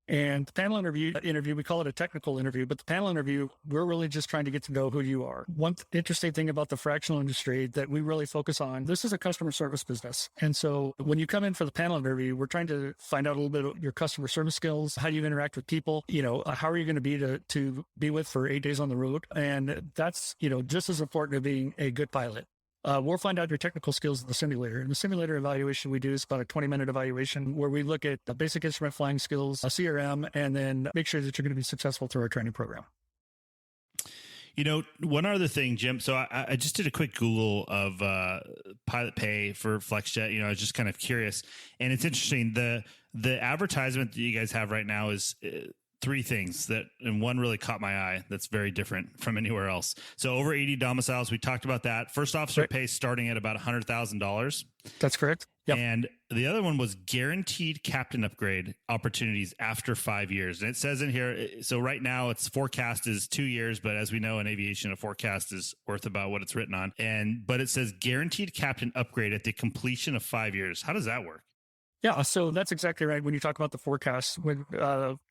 And the panel interview, we call it a technical interview, but the panel interview, we're really just trying to get to know who you are. One interesting thing about the fractional industry that we really focus on, this is a customer service business. And so when you come in for the panel interview, we're trying to find out a little bit of your customer service skills, how you interact with people, how are you going to be to be with for 8 days on the road? And that's, just as important as being a good pilot. We'll find out your technical skills in the simulator. And the simulator evaluation we do is about a 20-minute evaluation where we look at the basic instrument flying skills, a CRM, and then make sure that you're going to be successful through our training program. One other thing, Jim. So I just did a quick Google of pilot pay for FlexJet. I was just kind of curious, and it's interesting. The advertisement that you guys have right now is three things and one really caught my eye. That's very different from anywhere else. So over 80 domiciles, we talked about that. First officer pay starting at about $100,000. That's correct. Yep. And the other one was guaranteed captain upgrade opportunities after 5 years. And it says in here, so right now its forecast is 2 years, but as we know in aviation, a forecast is worth about what it's written on. But it says guaranteed captain upgrade at the completion of 5 years. How does that work? Yeah, so that's exactly right. When you talk about the forecast, when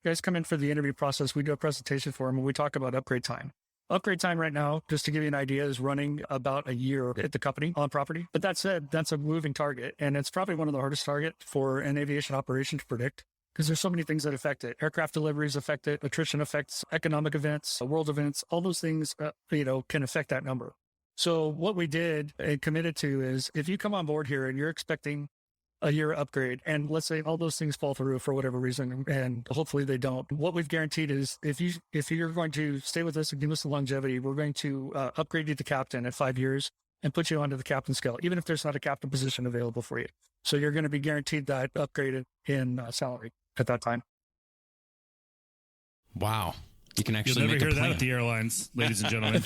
guys come in for the interview process, we do a presentation for them and we talk about upgrade time. Upgrade time right now, just to give you an idea, is running about a year at the company on property. But that said, that's a moving target. And it's probably one of the hardest targets for an aviation operation to predict because there's so many things that affect it. Aircraft deliveries affect it, attrition affects economic events, world events, all those things, can affect that number. So what we did and committed to is if you come on board here and you're expecting a year upgrade, and let's say all those things fall through for whatever reason, and hopefully they don't. What we've guaranteed is if you're going to stay with us and give us the longevity, we're going to upgrade you to captain at 5 years and put you onto the captain scale, even if there's not a captain position available for you. So you're going to be guaranteed that upgrade in salary at that time. Wow. You can actually You'll never make a hear plan. that at the airlines, ladies and gentlemen.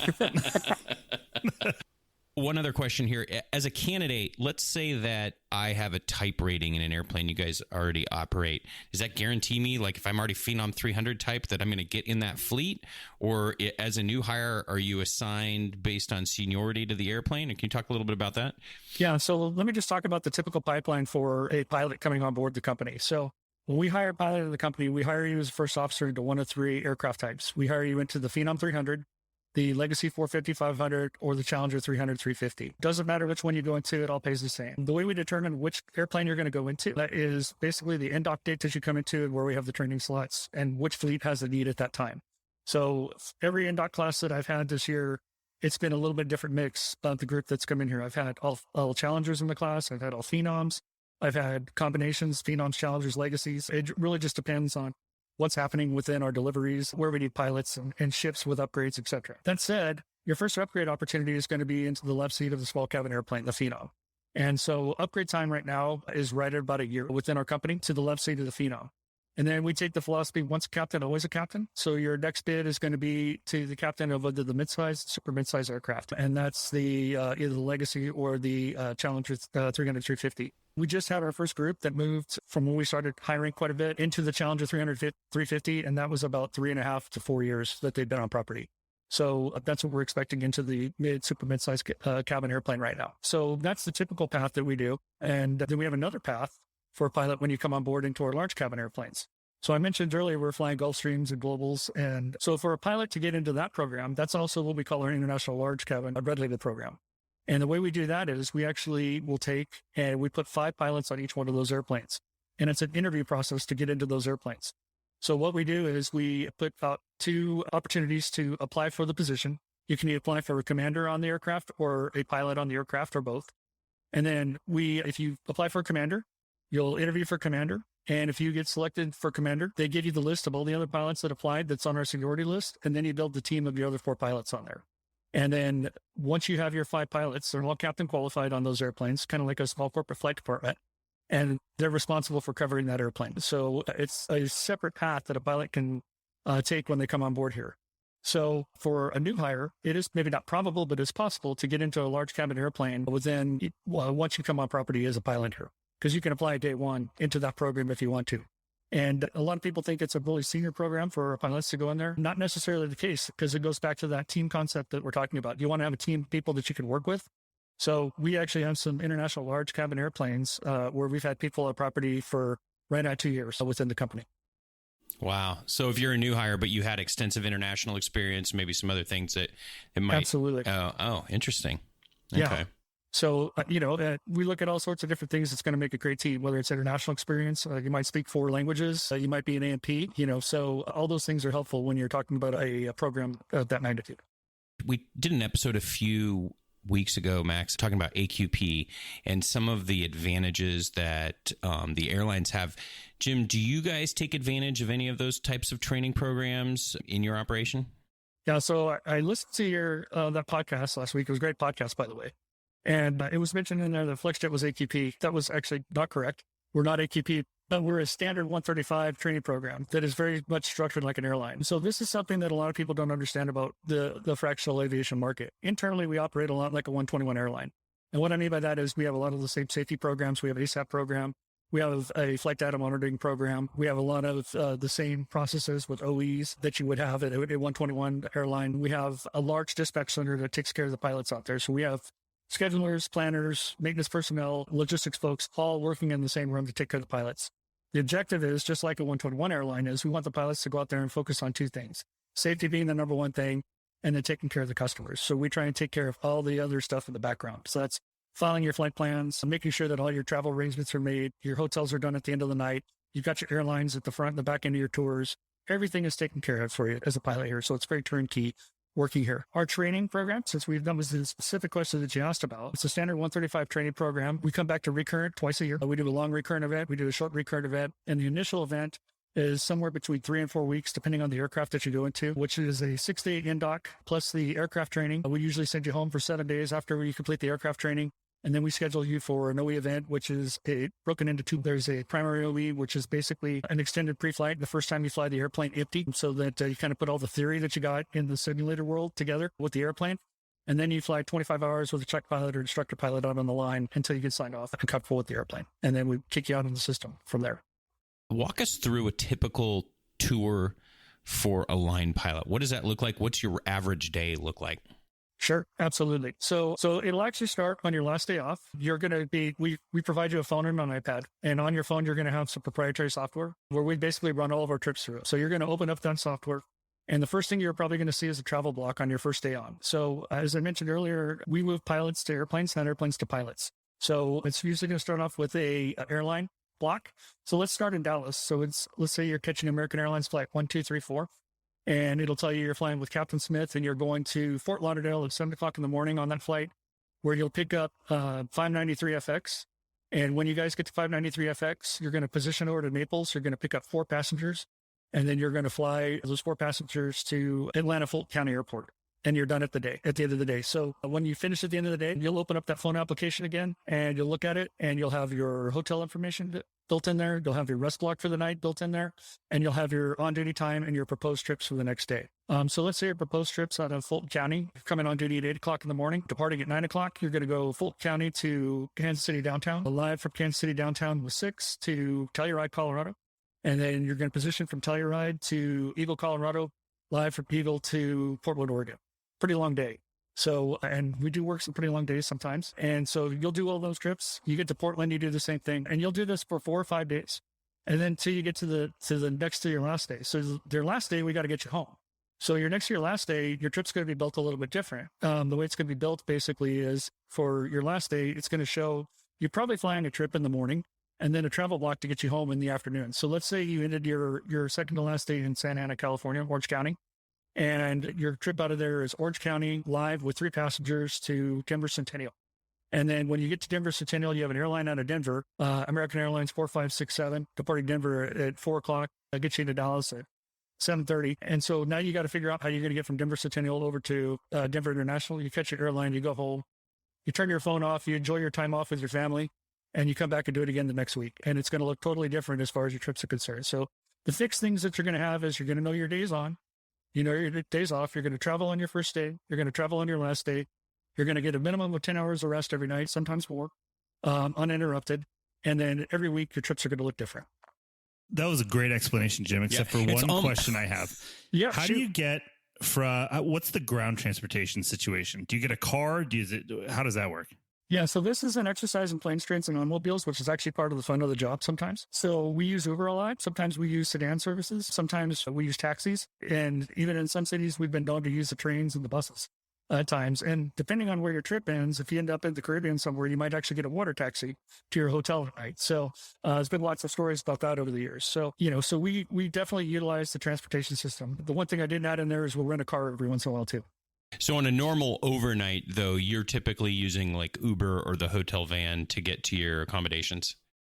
One other question here. As a candidate, let's say that I have a type rating in an airplane you guys already operate. Does that guarantee me, like if I'm already Phenom 300 type, that I'm going to get in that fleet? Or as a new hire, are you assigned based on seniority to the airplane? Can you talk a little bit about that? Yeah, so let me just talk about the typical pipeline for a pilot coming on board the company. So when we hire a pilot in the company, we hire you as a first officer into one of three aircraft types. We hire you into the Phenom 300, the Legacy 450, 500, or the Challenger 300, 350. Doesn't matter which one you go into, it all pays the same. The way we determine which airplane you're going to go into, that is basically the end dock date that you come into and where we have the training slots and which fleet has a need at that time. So every end dock class that I've had this year, it's been a little bit different mix of the group that's come in here. I've had all Challengers in the class. I've had all Phenoms. I've had combinations, Phenoms, Challengers, Legacies. It really just depends on what's happening within our deliveries, where we need pilots and ships with upgrades, etc. That said, your first upgrade opportunity is going to be into the left seat of the small cabin airplane, the Phenom. And so upgrade time right now is right at about a year within our company to the left seat of the Phenom. And then we take the philosophy, once a captain, always a captain. So your next bid is going to be to the captain of either the midsize, super midsize aircraft. And that's the either the Legacy or the Challenger 300, 350. We just had our first group that moved from when we started hiring quite a bit into the Challenger 300, 350. And that was about 3.5 to 4 years that they've been on property. So that's what we're expecting into the super mid-size cabin airplane right now. So that's the typical path that we do. And then we have another path for a pilot when you come on board into our large cabin airplanes. So I mentioned earlier, we're flying Gulfstreams and Globals. And so for a pilot to get into that program, that's also what we call our international large cabin red-label program. And the way we do that is we actually will take and we put 5 pilots on each one of those airplanes. And it's an interview process to get into those airplanes. So what we do is we put out 2 opportunities to apply for the position. You can either apply for a commander on the aircraft or a pilot on the aircraft or both. And then if you apply for a commander, you'll interview for commander. And if you get selected for commander, they give you the list of all the other pilots that applied that's on our seniority list. And then you build the team of your other 4 pilots on there. And then once you have your 5 pilots, they're all captain qualified on those airplanes, kind of like a small corporate flight department. And they're responsible for covering that airplane. So it's a separate path that a pilot can take when they come on board here. So for a new hire, it is maybe not probable, but it's possible to get into a large cabin airplane once you come on property as a pilot here, because you can apply day one into that program if you want to. And a lot of people think it's a really senior program for pilots to go in there. Not necessarily the case, because it goes back to that team concept that we're talking about. You want to have a team of people that you can work with. So we actually have some international large cabin airplanes where we've had people on property for right at 2 years within the company. Wow. So if you're a new hire, but you had extensive international experience, maybe some other things that it might. Absolutely. Oh, interesting. Yeah. Okay. So, we look at all sorts of different things that's going to make a great team, whether it's international experience, you might speak 4 languages, you might be an AMP, so all those things are helpful when you're talking about a program of that magnitude. We did an episode a few weeks ago, Max, talking about AQP and some of the advantages that the airlines have. Jim, do you guys take advantage of any of those types of training programs in your operation? Yeah, so I listened to your that podcast last week. It was a great podcast, by the way. And it was mentioned in there that FlexJet was AQP. That was actually not correct. We're not AQP, but we're a standard 135 training program that is very much structured like an airline. So this is something that a lot of people don't understand about the fractional aviation market. Internally, we operate a lot like a 121 airline. And what I mean by that is we have a lot of the same safety programs. We have an ASAP program. We have a flight data monitoring program. We have a lot of the same processes with OEs that you would have at a 121 airline. We have a large dispatch center that takes care of the pilots out there. So we have schedulers, planners, maintenance personnel, logistics folks, all working in the same room to take care of the pilots. The objective is, just like a 121 airline is, we want the pilots to go out there and focus on 2 things, safety being the number one thing, and then taking care of the customers. So we try and take care of all the other stuff in the background. So that's filing your flight plans, making sure that all your travel arrangements are made, your hotels are done at the end of the night, you've got your airlines at the front and the back end of your tours. Everything is taken care of for you as a pilot here. So it's very turnkey working here. Our training program, since we've done with the specific question that you asked about, it's a standard 135 training program. We come back to recurrent twice a year. We do a long recurrent event. We do a short recurrent event. And the initial event is somewhere between 3 and 4 weeks, depending on the aircraft that you go into, which is a 6 to 8 in-dock plus the aircraft training. We usually send you home for 7 days after you complete the aircraft training. And then we schedule you for an OE event, which is broken into 2. There's a primary OE, which is basically an extended pre-flight, the first time you fly the airplane empty, so that you kind of put all the theory that you got in the simulator world together with the airplane. And then you fly 25 hours with a check pilot or instructor pilot out on the line until you get signed off and comfortable with the airplane. And then we kick you out of the system from there. Walk us through a typical tour for a line pilot. What does that look like? What's your average day look like? Sure, absolutely. So it'll actually start on your last day off. You're going to be, we provide you a phone and an iPad, and on your phone, you're going to have some proprietary software where we basically run all of our trips through. So you're going to open up Dunn software, and the first thing you're probably going to see is a travel block on your first day on. So as I mentioned earlier, we move pilots to airplanes, not airplanes to pilots. So it's usually going to start off with a airline block. So let's start in Dallas. So let's say you're catching American Airlines flight 1234. And it'll tell you you're flying with Captain Smith and you're going to Fort Lauderdale at 7 o'clock in the morning on that flight, where you'll pick up 593FX. And when you guys get to 593FX, you're going to position over to Naples. You're going to pick up 4 passengers, and then you're going to fly those 4 passengers to Atlanta Fulton County Airport. And you're done at the end of the day. So when you finish at the end of the day, you'll open up that phone application again and you'll look at it, and you'll have your hotel information built in there. You'll have your rest block for the night built in there, and you'll have your on-duty time and your proposed trips for the next day. So let's say your proposed trips out of Fulton County, you're coming on duty at 8 o'clock in the morning, departing at 9 o'clock. You're going to go Fulton County to Kansas City downtown, live from Kansas City downtown with 6 to Telluride, Colorado. And then you're going to position from Telluride to Eagle, Colorado, live from Eagle to Portland, Oregon. Pretty long day. So, and we do work some pretty long days sometimes. And so you'll do all those trips. You get to Portland, you do the same thing, and you'll do this for 4 or 5 days. And then till you get to the next to your last day. So your last day, we got to get you home. So your next to your last day, your trip's going to be built a little bit different. The way it's going to be built basically is for your last day, it's going to show you're probably flying a trip in the morning and then a travel block to get you home in the afternoon. So let's say you ended your second to last day in Santa Ana, California, Orange County. And your trip out of there is Orange County live with 3 passengers to Denver Centennial. And then when you get to Denver Centennial, you have an airline out of Denver, American Airlines 4567, departing Denver at 4 o'clock, gets you into Dallas at 7:30. And so now you got to figure out how you're going to get from Denver Centennial over to Denver International. You catch your airline, you go home, you turn your phone off, you enjoy your time off with your family, and you come back and do it again the next week. And it's going to look totally different as far as your trips are concerned. So the fixed things that you're going to have is you're going to know your days on. You know your days off. You're going to travel on your first day. You're going to travel on your last day. You're going to get a minimum of 10 hours of rest every night, sometimes more, uninterrupted. And then every week, your trips are going to look different. That was a great explanation, Jim, except for one question I have. Yeah. How do you get from, what's the ground transportation situation? Do you get a car? How does that work? Yeah, so this is an exercise in plane strengths and automobiles, which is actually part of the fun of the job sometimes. So we use Uber a lot. Sometimes we use sedan services. Sometimes we use taxis. And even in some cities, we've been known to use the trains and the buses at times. And depending on where your trip ends, if you end up in the Caribbean somewhere, you might actually get a water taxi to your hotel at night. So there's been lots of stories about that over the years. So, so we definitely utilize the transportation system. The one thing I didn't add in there is we'll rent a car every once in a while too. So on a normal overnight, though, you're typically using like Uber or the hotel van to get to your accommodations?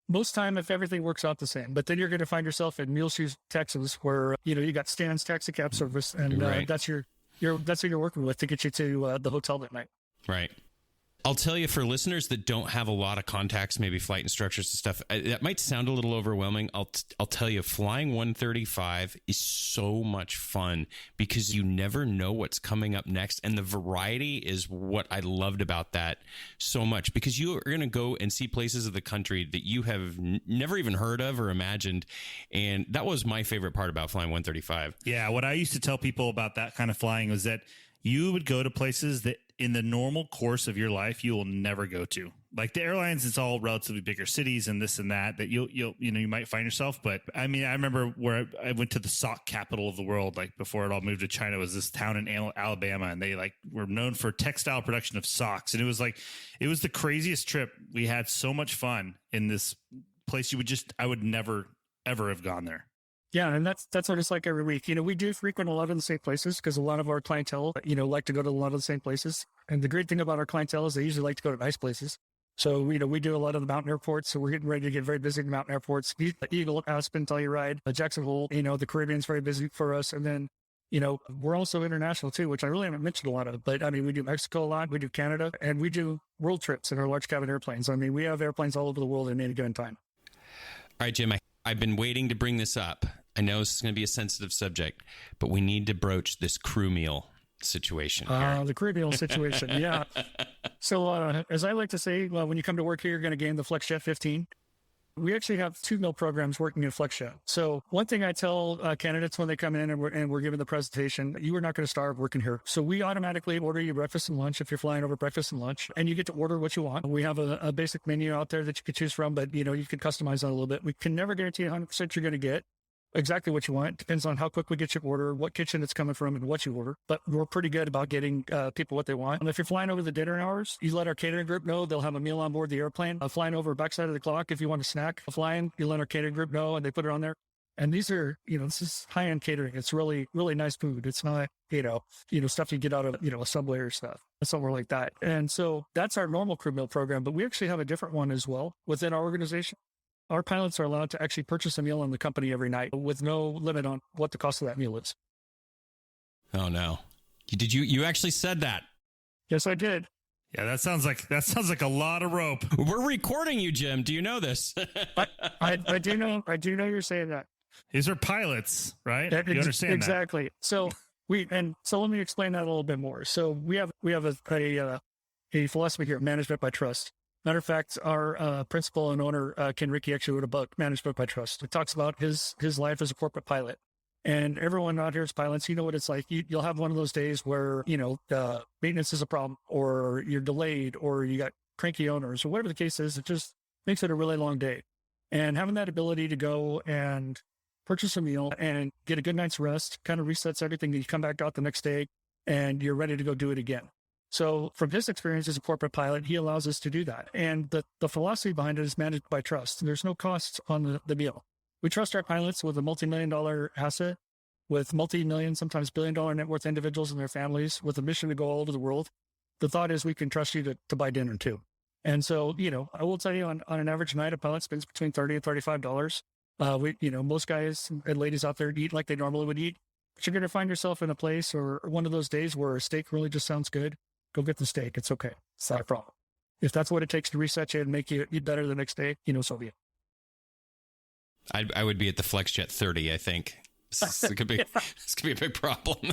Most time, if everything works out the same. But then you're going to find yourself in Muleshoe, Texas, where, you got Stan's taxi cab service, and that's who you're working with to get you to the hotel that night. Right. I'll tell you, for listeners that don't have a lot of contacts, maybe flight instructors and stuff, that might sound a little overwhelming. I'll tell you, flying 135 is so much fun because you never know what's coming up next. And the variety is what I loved about that so much, because you are going to go and see places of the country that you have never even heard of or imagined. And that was my favorite part about flying 135. Yeah, what I used to tell people about that kind of flying was that you would go to places that in the normal course of your life you will never go to. Like the airlines, it's all relatively bigger cities and this and that you might find yourself. But I mean, I remember where I went to the sock capital of the world, like before it all moved to China, was this town in Alabama, and they were known for textile production of socks. And it was the craziest trip. We had so much fun in this place. I would never ever have gone there. Yeah, and that's what it's like every week. We do frequent a lot of the same places because a lot of our clientele, like to go to a lot of the same places. And the great thing about our clientele is they usually like to go to nice places. So, we do a lot of the mountain airports. So we're getting ready to get very busy in the mountain airports. Eagle, Aspen, Telluride, Jacksonville, the Caribbean's very busy for us. And then, we're also international too, which I really haven't mentioned a lot of. But I mean, we do Mexico a lot, we do Canada, and we do world trips in our large cabin airplanes. I mean, we have airplanes all over the world at any given time. All right, Jim, I've been waiting to bring this up. I know this is going to be a sensitive subject, but we need to broach this crew meal situation here. The crew meal situation, yeah. So as I like to say, when you come to work here, you're going to gain the FlexJet 15. We actually have 2 meal programs working in FlexJet. So one thing I tell candidates when they come in and we're giving the presentation, you are not going to starve working here. So we automatically order you breakfast and lunch if you're flying over breakfast and lunch, and you get to order what you want. We have a basic menu out there that you can choose from, but you can customize that a little bit. We can never guarantee 100% you're going to get exactly what you want. It depends on how quick we get your order, what kitchen it's coming from, and what you order. But we're pretty good about getting people what they want. And if you're flying over the dinner hours, you let our catering group know. They'll have a meal on board the airplane. Flying over backside of the clock, if you want a snack flying, you let our catering group know, and they put it on there. And these are, this is high-end catering. It's really, really nice food. It's not, stuff you get out of, a Subway or stuff, somewhere like that. And so that's our normal crew meal program. But we actually have a different one as well within our organization. Our pilots are allowed to actually purchase a meal in the company every night with no limit on what the cost of that meal is. Oh, no. You actually said that? Yes, I did. Yeah, that sounds like a lot of rope. We're recording you, Jim. Do you know this? I do know you're saying that. These are pilots, right? You understand exactly. That. So let me explain that a little bit more. So we have a philosophy here, management by trust. Matter of fact, our principal and owner, Ken Rickey, actually wrote a book, Management by Trust. It talks about his life as a corporate pilot. And everyone out here is pilots. You know what it's like. You'll have one of those days where, maintenance is a problem, or you're delayed, or you got cranky owners, or whatever the case is. It just makes it a really long day. And having that ability to go and purchase a meal and get a good night's rest kind of resets everything. You come back out the next day and you're ready to go do it again. So from his experience as a corporate pilot, he allows us to do that. And the philosophy behind it is managed by trust. There's no cost on the meal. We trust our pilots with a multi-million-dollar asset, with multi-million, sometimes billion-dollar net worth individuals and their families with a mission to go all over the world. The thought is we can trust you to buy dinner too. And so, I will tell you on an average night, a pilot spends between $30 and $35. Most guys and ladies out there eat like they normally would eat. But you're going to find yourself in a place or one of those days where a steak really just sounds good. Go get the steak. It's okay. It's not a problem. If that's what it takes to reset you and make you eat better the next day, so be it. I would be at the FlexJet 30, I think. This could be a big problem.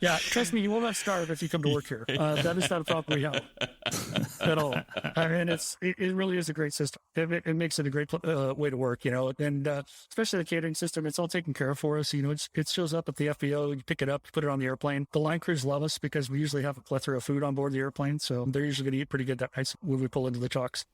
Yeah, trust me, you will not starve if you come to work here. That is not a problem we have at all. And it really is a great system. It makes it a great way to work, and especially the catering system, it's all taken care of for us. It shows up at the FBO, you pick it up, you put it on the airplane. The line crews love us because we usually have a plethora of food on board the airplane, so they're usually going to eat pretty good that night when we pull into the chocks.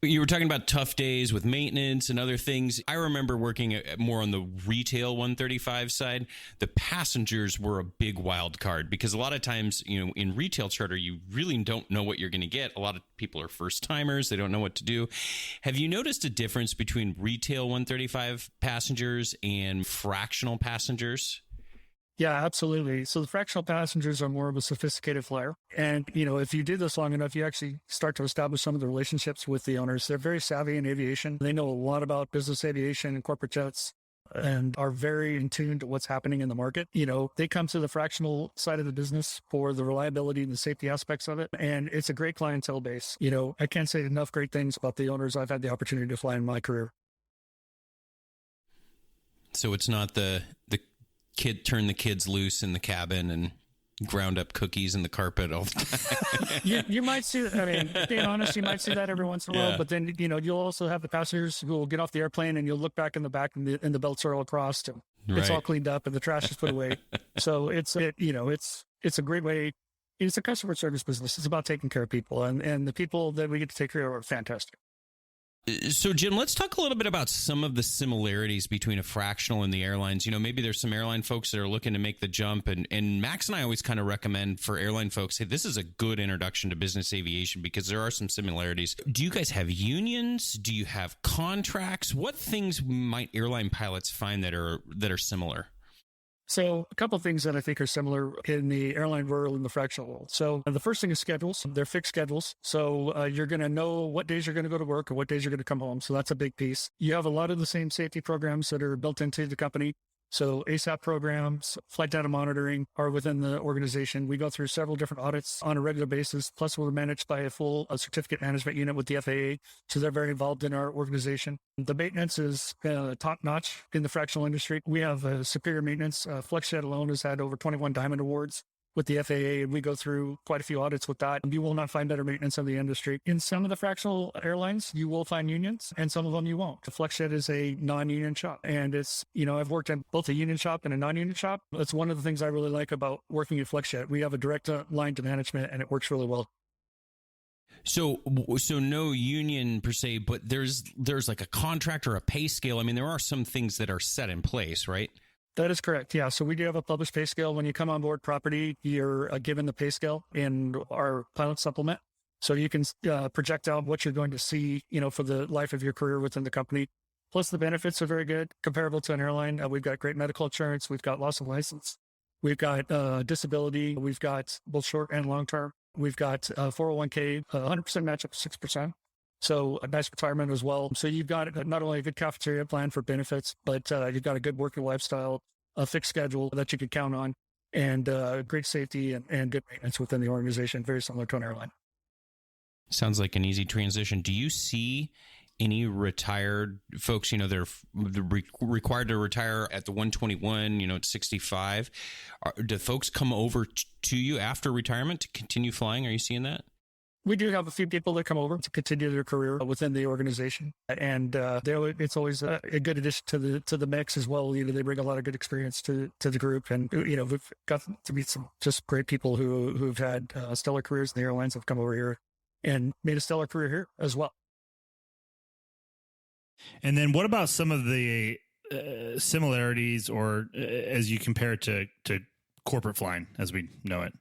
You were talking about tough days with maintenance and other things. I remember working more on the retail 135 side. The passengers were a big wild card because a lot of times, in retail charter, you really don't know what you're going to get. A lot of people are first timers. They don't know what to do. Have you noticed a difference between retail 135 passengers and fractional passengers? Yeah, absolutely. So the fractional passengers are more of a sophisticated flyer. And, if you do this long enough, you actually start to establish some of the relationships with the owners. They're very savvy in aviation. They know a lot about business aviation and corporate jets and are very in tune to what's happening in the market. They come to the fractional side of the business for the reliability and the safety aspects of it. And it's a great clientele base. I can't say enough great things about the owners I've had the opportunity to fly in my career. So it's not the turn the kids loose in the cabin and ground up cookies in the carpet all the time. you might see that. I mean, being honest, you might see that every once in a while, but then, you'll also have the passengers who will get off the airplane and you'll look back in the back and the belts are all crossed and it's all cleaned up and the trash is put away. So it's a great way. It's a customer service business. It's about taking care of people and the people that we get to take care of are fantastic. So, Jim, let's talk a little bit about some of the similarities between a fractional and the airlines. Maybe there's some airline folks that are looking to make the jump. And Max and I always kind of recommend for airline folks, hey, this is a good introduction to business aviation because there are some similarities. Do you guys have unions? Do you have contracts? What things might airline pilots find that are similar? So a couple of things that I think are similar in the airline world and the fractional world. So the first thing is schedules. They're fixed schedules. So you're going to know what days you're going to go to work or what days you're going to come home. So that's a big piece. You have a lot of the same safety programs that are built into the company. So ASAP programs, flight data monitoring are within the organization. We go through several different audits on a regular basis. Plus, we're managed by a full certificate management unit with the FAA. So they're very involved in our organization. The maintenance is top notch in the fractional industry. We have superior maintenance. FlexJet alone has had over 21 Diamond Awards with the FAA, and we go through quite a few audits with that. You will not find better maintenance in the industry. In some of the fractional airlines, you will find unions, and some of them you won't. FlexJet is a non-union shop, and it's, I've worked in both a union shop and a non-union shop. That's one of the things I really like about working at FlexJet. We have a direct line to management, and it works really well. So no union per se, but there's like a contract or a pay scale. I mean, there are some things that are set in place, right? That is correct. Yeah. So we do have a published pay scale. When you come on board property, you're given the pay scale in our pilot supplement. So you can project out what you're going to see, for the life of your career within the company. Plus the benefits are very good, comparable to an airline. We've got great medical insurance. We've got loss of license. We've got disability. We've got both short and long term. We've got 401k, 100% match up to 6%. So a nice retirement as well. So you've got not only a good cafeteria plan for benefits, but you've got a good working lifestyle, a fixed schedule that you can count on, and great safety and good maintenance within the organization, very similar to an airline. Sounds like an easy transition. Do you see any retired folks, they're required to retire at the 121, at 65? Do folks come over to you after retirement to continue flying? Are you seeing that? We do have a few people that come over to continue their career within the organization, and it's always a good addition to the mix as well. They bring a lot of good experience to the group, and we've got to meet some just great people who've had stellar careers in the airlines, have come over here and made a stellar career here as well. And then, what about some of the similarities, or as you compare it to corporate flying as we know it?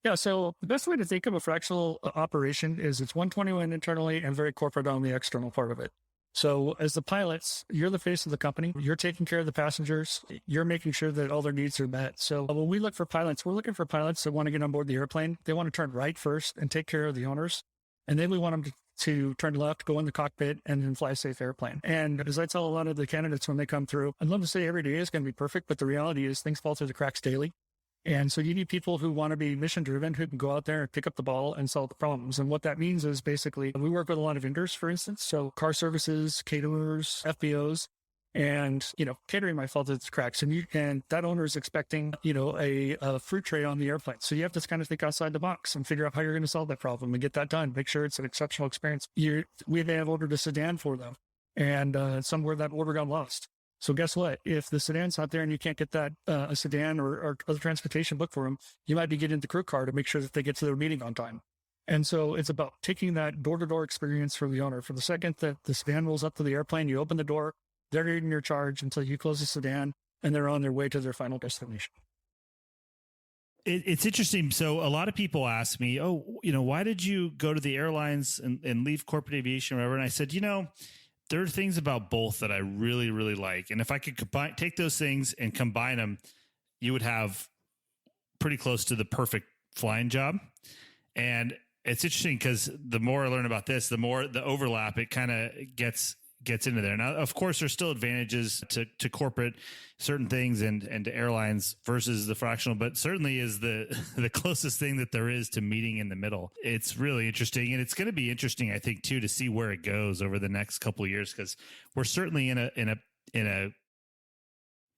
Yeah, so the best way to think of a fractional operation is it's 121 internally and very corporate on the external part of it. So as the pilots, you're the face of the company. You're taking care of the passengers. You're making sure that all their needs are met. So when we look for pilots, we're looking for pilots that want to get on board the airplane. They want to turn right first and take care of the owners. And then we want them to turn left, go in the cockpit, and then fly a safe airplane. And as I tell a lot of the candidates when they come through, I'd love to say every day is going to be perfect, but the reality is things fall through the cracks daily. And so you need people who want to be mission driven, who can go out there and pick up the ball and solve the problems. And what that means is basically we work with a lot of vendors, for instance. So car services, caterers, FBOs, and, catering might fall through its cracks, and that owner is expecting, a fruit tray on the airplane. So you have to kind of think outside the box and figure out how you're going to solve that problem and get that done. Make sure it's an exceptional experience. We may have ordered a sedan for them, and somewhere that order got lost. So guess what? If the sedan's not there and you can't get that a sedan or other transportation booked for them, you might be getting the crew car to make sure that they get to their meeting on time. And so it's about taking that door-to-door experience for the owner. From the second that the sedan rolls up to the airplane, you open the door, they're in your charge until you close the sedan, and they're on their way to their final destination. It's interesting. So a lot of people ask me, why did you go to the airlines and leave corporate aviation or whatever? And I said, there are things about both that I really, really like. And if I could take those things and combine them, you would have pretty close to the perfect flying job. And it's interesting because the more I learn about this, the more the overlap, it kind of gets into there. Now, of course, there's still advantages to corporate certain things and to airlines versus the fractional, but certainly is the closest thing that there is to meeting in the middle. It's really interesting. And it's going to be interesting, I think, too, to see where it goes over the next couple of years, because we're certainly in a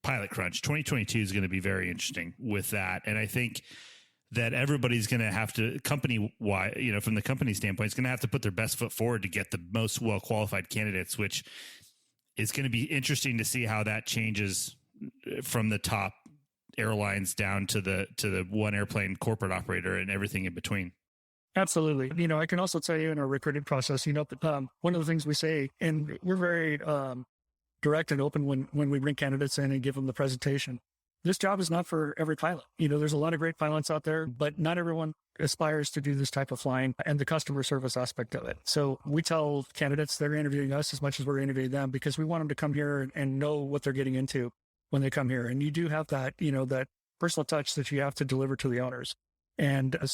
pilot crunch. 2022 is going to be very interesting with that. And I think that everybody's going to have to, company-wide, from the company standpoint, is going to have to put their best foot forward to get the most well-qualified candidates, which is going to be interesting to see how that changes from the top airlines down to the one airplane corporate operator and everything in between. Absolutely. I can also tell you in our recruiting process, one of the things we say, and we're very direct and open when we bring candidates in and give them the presentation. This job is not for every pilot. There's a lot of great pilots out there, but not everyone aspires to do this type of flying and the customer service aspect of it. So we tell candidates they're interviewing us as much as we're interviewing them, because we want them to come here and know what they're getting into when they come here. And you do have that, that personal touch that you have to deliver to the owners. And a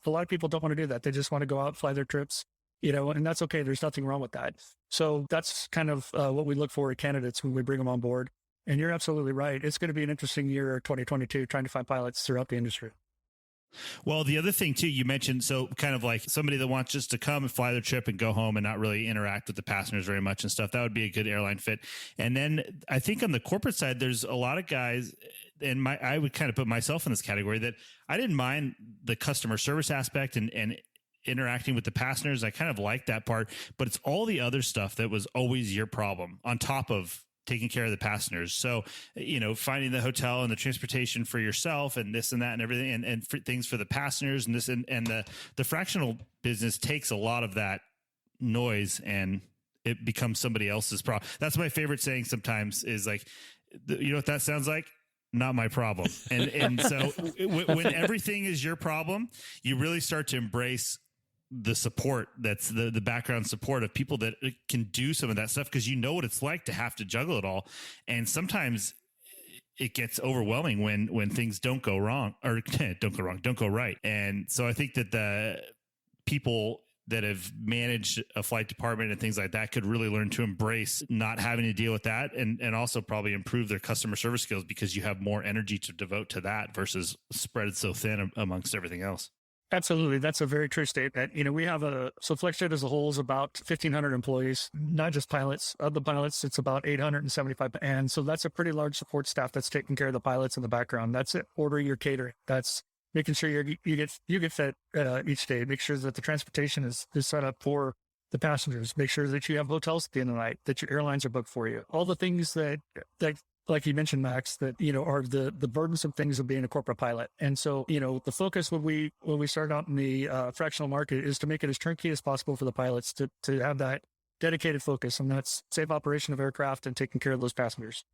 lot of people don't want to do that. They just want to go out, fly their trips, and that's okay. There's nothing wrong with that. So that's kind of what we look for in candidates when we bring them on board. And you're absolutely right. It's going to be an interesting year, 2022, trying to find pilots throughout the industry. Well, the other thing too, you mentioned, so kind of like somebody that wants just to come and fly their trip and go home and not really interact with the passengers very much and stuff. That would be a good airline fit. And then I think on the corporate side, there's a lot of guys, and I would kind of put myself in this category, that I didn't mind the customer service aspect and interacting with the passengers. I kind of liked that part, but it's all the other stuff that was always your problem on top of taking care of the passengers. So, finding the hotel and the transportation for yourself and this and that and everything and things for the passengers and this and the fractional business takes a lot of that noise and it becomes somebody else's problem. That's my favorite saying sometimes is like, you know what that sounds like? Not my problem. And so when everything is your problem, you really start to embrace the support, that's the background support of people that can do some of that stuff, because you know what it's like to have to juggle it all. And sometimes it gets overwhelming when things don't go wrong or don't go right. And so I think that the people that have managed a flight department and things like that could really learn to embrace not having to deal with that and also probably improve their customer service skills, because you have more energy to devote to that versus spread it so thin amongst everything else. Absolutely. That's a very true statement. We have so FlexJet as a whole is about 1,500 employees, not just pilots. Of the pilots, it's about 875. And so that's a pretty large support staff that's taking care of the pilots in the background. That's it. Ordering your catering. That's making sure you get fed each day. Make sure that the transportation is set up for the passengers. Make sure that you have hotels at the end of the night, that your airlines are booked for you. All the things that like you mentioned, Max, that, are the burdensome things of being a corporate pilot. And so, the focus when we start out in the fractional market is to make it as turnkey as possible for the pilots to have that dedicated focus, and that's safe operation of aircraft and taking care of those passengers.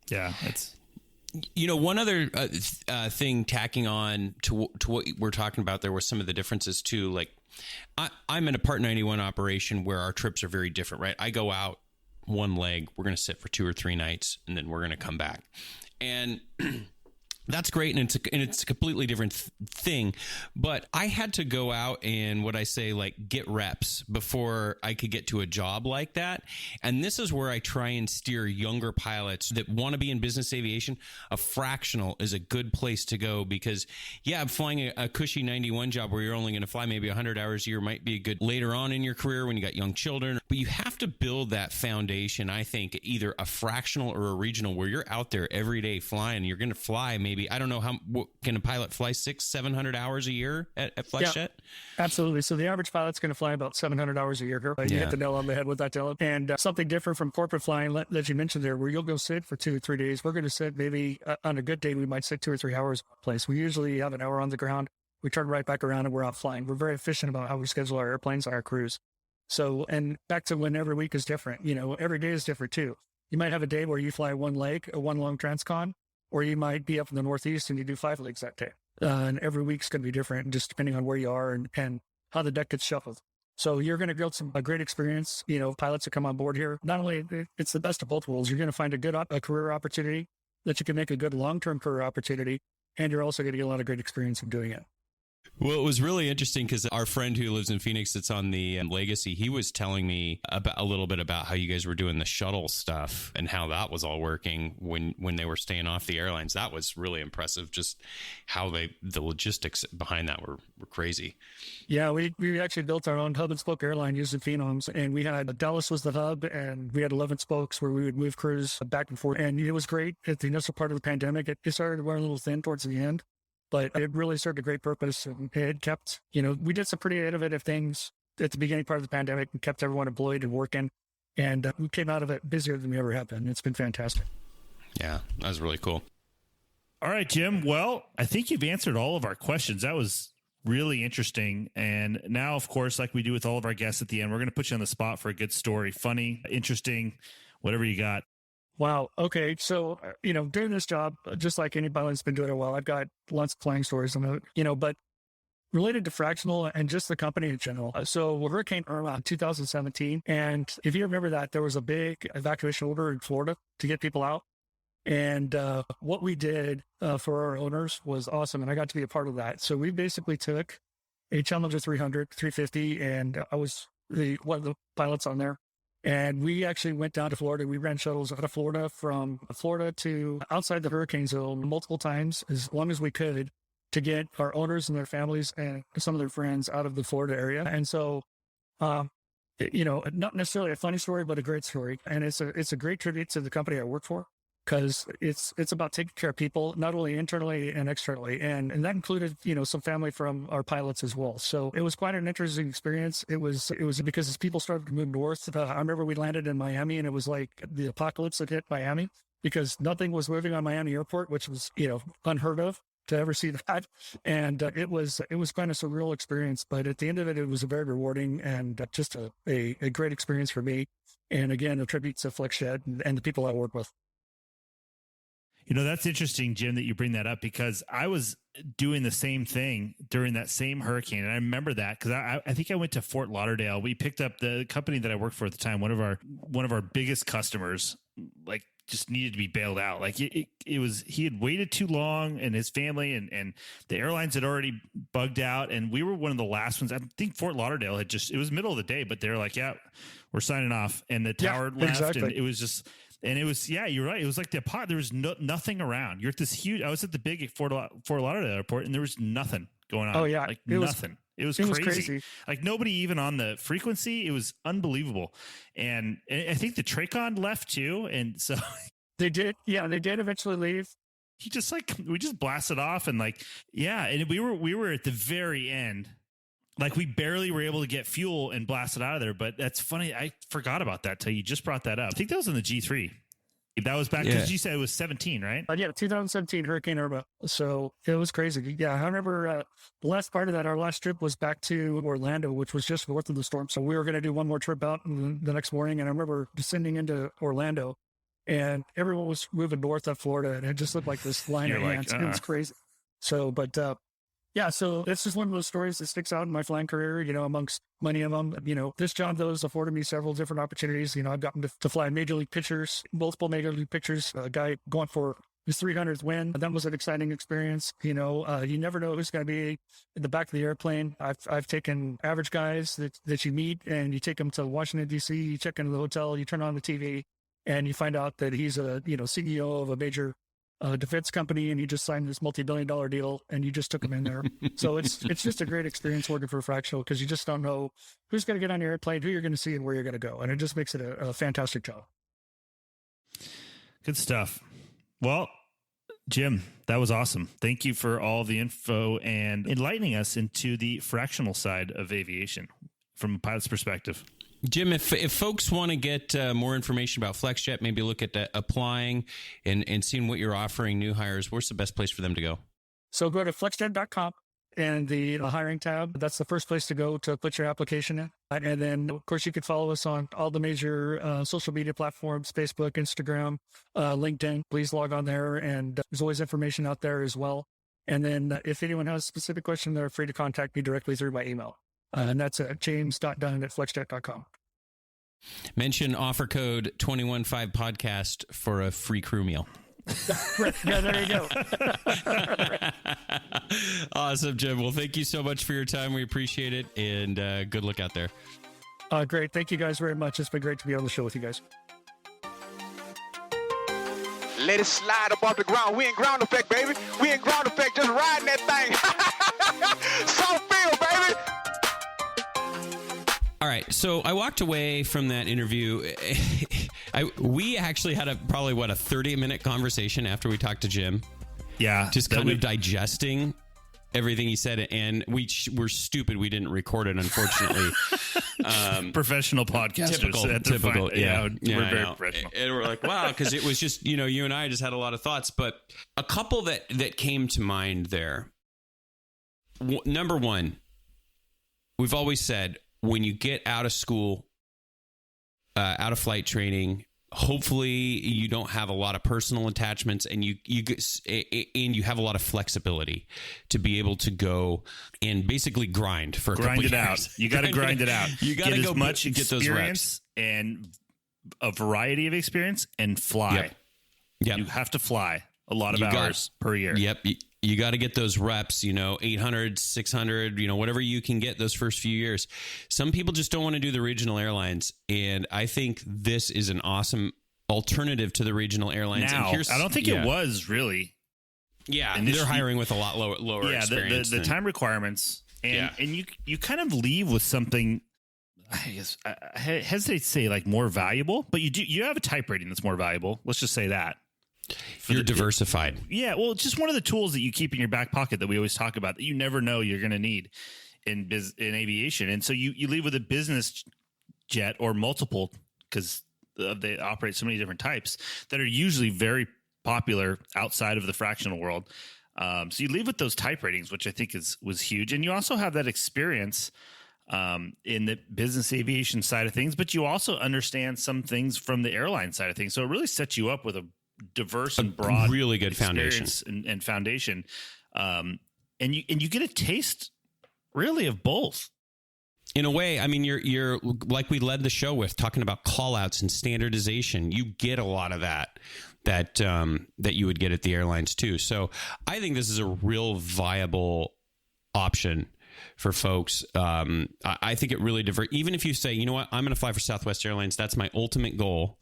Yeah, it's... one other thing tacking on to what we're talking about, there were some of the differences too. Like I'm in a Part 91 operation where our trips are very different, right? I go out one leg, we're going to sit for 2 or 3 nights, and then we're going to come back. And That's great, and it's a completely different thing. But I had to go out and what I say, like, get reps before I could get to a job like that. And this is where I try and steer younger pilots that want to be in business aviation. A fractional is a good place to go because, yeah, flying a cushy 91 job where you're only going to fly maybe 100 hours a year might be good later on in your career when you got young children. But you have to build that foundation, I think, either a fractional or a regional where you're out there every day flying. You're going to fly maybe, I don't know, can a pilot fly 600-700 hours a year at FlexJet? Yeah, absolutely. So the average pilot's going to fly about 700 hours a year. You hit the nail on the head with that, Dylan. And something different from corporate flying that you mentioned there, where you'll go sit for 2 or 3 days. We're going to sit maybe on a good day, we might sit 2 or 3 hours in place. We usually have an hour on the ground. We turn right back around and we're out flying. We're very efficient about how we schedule our airplanes, our crews. So, and back to when every week is different, every day is different too. You might have a day where you fly one leg, one long transcon, or you might be up in the Northeast and you do 5 legs that day. And every week's going to be different, just depending on where you are and how the deck gets shuffled. So you're going to build a great experience. Pilots that come on board here, not only it's the best of both worlds, you're going to find a career opportunity that you can make a good long-term career opportunity, and you're also going to get a lot of great experience in doing it. Well, it was really interesting because our friend who lives in Phoenix that's on the Legacy, he was telling me about a little bit about how you guys were doing the shuttle stuff and how that was all working when they were staying off the airlines. That was really impressive, just how the logistics behind that were crazy. Yeah, we actually built our own hub and spoke airline using Phenoms, and we had Dallas was the hub, and we had 11 spokes where we would move crews back and forth. And it was great at the initial part of the pandemic. It started to wear a little thin towards the end, but it really served a great purpose. And it kept, we did some pretty innovative things at the beginning part of the pandemic and kept everyone employed and working. And we came out of it busier than we ever have been. It's been fantastic. Yeah, that was really cool. All right, Jim. Well, I think you've answered all of our questions. That was really interesting. And now, of course, like we do with all of our guests at the end, we're going to put you on the spot for a good story, funny, interesting, whatever you got. Wow. Okay. So, doing this job, just like anybody that's been doing it a while, I've got lots of flying stories on it, but related to Fractional and just the company in general. So Hurricane Irma in 2017. And if you remember that, there was a big evacuation order in Florida to get people out. And what we did for our owners was awesome. And I got to be a part of that. So we basically took a Challenger 300, 350, and I was one of the pilots on there. And we actually went down to Florida. We ran shuttles out of Florida from Florida to outside the hurricane zone multiple times, as long as we could, to get our owners and their families and some of their friends out of the Florida area. And so, not necessarily a funny story, but a great story. And it's a great tribute to the company I work for, because it's about taking care of people, not only internally and externally. And that included, some family from our pilots as well. So it was quite an interesting experience. It was because as people started to move north, I remember we landed in Miami and it was like the apocalypse had hit Miami because nothing was moving on Miami airport, which was, unheard of to ever see that. And it was kind of a surreal experience, but at the end of it, it was a very rewarding and just a great experience for me. And again, a tribute to FlexJet and the people I work with. That's interesting, Jim, that you bring that up, because I was doing the same thing during that same hurricane. And I remember that because I think I went to Fort Lauderdale. We picked up the company that I worked for at the time. One of our biggest customers, like, just needed to be bailed out. Like it was, he had waited too long, and his family and the airlines had already bugged out. And we were one of the last ones. I think Fort Lauderdale it was middle of the day, but they're like, yeah, we're signing off. And the tower left. Exactly. And it was just, and it was, yeah, you're right. It was like the pot. There was nothing around. You're at this huge, I was at the big Fort Lauderdale airport, and there was nothing going on. Oh yeah. Like nothing. It was crazy. Like nobody even on the frequency. It was unbelievable. And I think the Tracon left too. And so they did. Yeah, they did eventually leave. We just blasted off and and we were at the very end. Like we barely were able to get fuel and blast it out of there. But that's funny. I forgot about that till you just brought that up. I think that was in the G3. That was back because you said it was 17, right? 2017 Hurricane Irma. So it was crazy. Yeah, I remember the last part of that, our last trip was back to Orlando, which was just north of the storm. So we were going to do one more trip out the next morning. And I remember descending into Orlando, and everyone was moving north of Florida, and it just looked like this line of ants. It was crazy. So, but so this is one of those stories that sticks out in my flying career, amongst many of them. This job, though, has afforded me several different opportunities. I've gotten to fly major league pitchers, multiple major league pitchers, a guy going for his 300th win. That was an exciting experience. You never know who's going to be in the back of the airplane. I've taken average guys that you meet, and you take them to Washington, D.C., you check into the hotel, you turn on the TV, and you find out that he's a CEO of a major defense company, and he just signed this multi-billion-dollar deal, and you just took him in there. So it's just a great experience working for Fractional, because you just don't know who's going to get on your airplane, who you're going to see, and where you're going to go. And it just makes it a fantastic job. Good stuff. Well, Jim, that was awesome. Thank you for all the info and enlightening us into the fractional side of aviation from a pilot's perspective. Jim, if folks want to get more information about FlexJet, maybe look at applying and seeing what you're offering new hires, where's the best place for them to go? So go to flexjet.com and the hiring tab. That's the first place to go to put your application in. And then, of course, you can follow us on all the major social media platforms, Facebook, Instagram, LinkedIn. Please log on there. And there's always information out there as well. And then if anyone has a specific question, they're free to contact me directly through my email. And that's at james.dunn@flexjet.com. Mention offer code 215podcast for a free crew meal. Yeah, there you go. Awesome, Jim. Well, thank you so much for your time. We appreciate it. And good luck out there. Great. Thank you guys very much. It's been great to be on the show with you guys. Let it slide up off the ground. We in ground effect, baby. We in ground effect, just riding that thing. Soft feel, baby. All right, so I walked away from that interview. We actually had probably a 30-minute conversation after we talked to Jim. Yeah, just kind of digesting everything he said, and we're stupid. We didn't record it, unfortunately. Professional podcasters. Typical. Yeah, we're very professional. And we're like, wow, because it was just you and I just had a lot of thoughts, but a couple that came to mind there. Number one, we've always said, when you get out of school, out of flight training, hopefully you don't have a lot of personal attachments, and you have a lot of flexibility to be able to go and basically grind for a couple years. Out. You got to grind it out. You got to get go as much get those reps and a variety of experience and fly. Yep. You have to fly a lot of hours per year. Yep. You got to get those reps, 800, 600, whatever you can get those first few years. Some people just don't want to do the regional airlines. And I think this is an awesome alternative to the regional airlines. Now, and I don't think it was really. Yeah. And they're hiring with a lot lower experience. The time requirements. And you kind of leave with something, I guess, I hesitate to say like more valuable, but you have a type rating that's more valuable. Let's just say that. You're diversified. Yeah, well, it's just one of the tools that you keep in your back pocket that we always talk about that you never know you're going to need in aviation. And so you leave with a business jet or multiple, because they operate so many different types that are usually very popular outside of the fractional world. So you leave with those type ratings, which I think was huge. And you also have that experience in the business aviation side of things, but you also understand some things from the airline side of things. So it really sets you up with a diverse and broad, really good foundation and foundation. And you get a taste really of both. In a way, I mean, you're like we led the show with talking about call outs and standardization. You get a lot of that you would get at the airlines too. So I think this is a real viable option for folks. I think it really even if you say, you know what, I'm going to fly for Southwest Airlines. That's my ultimate goal.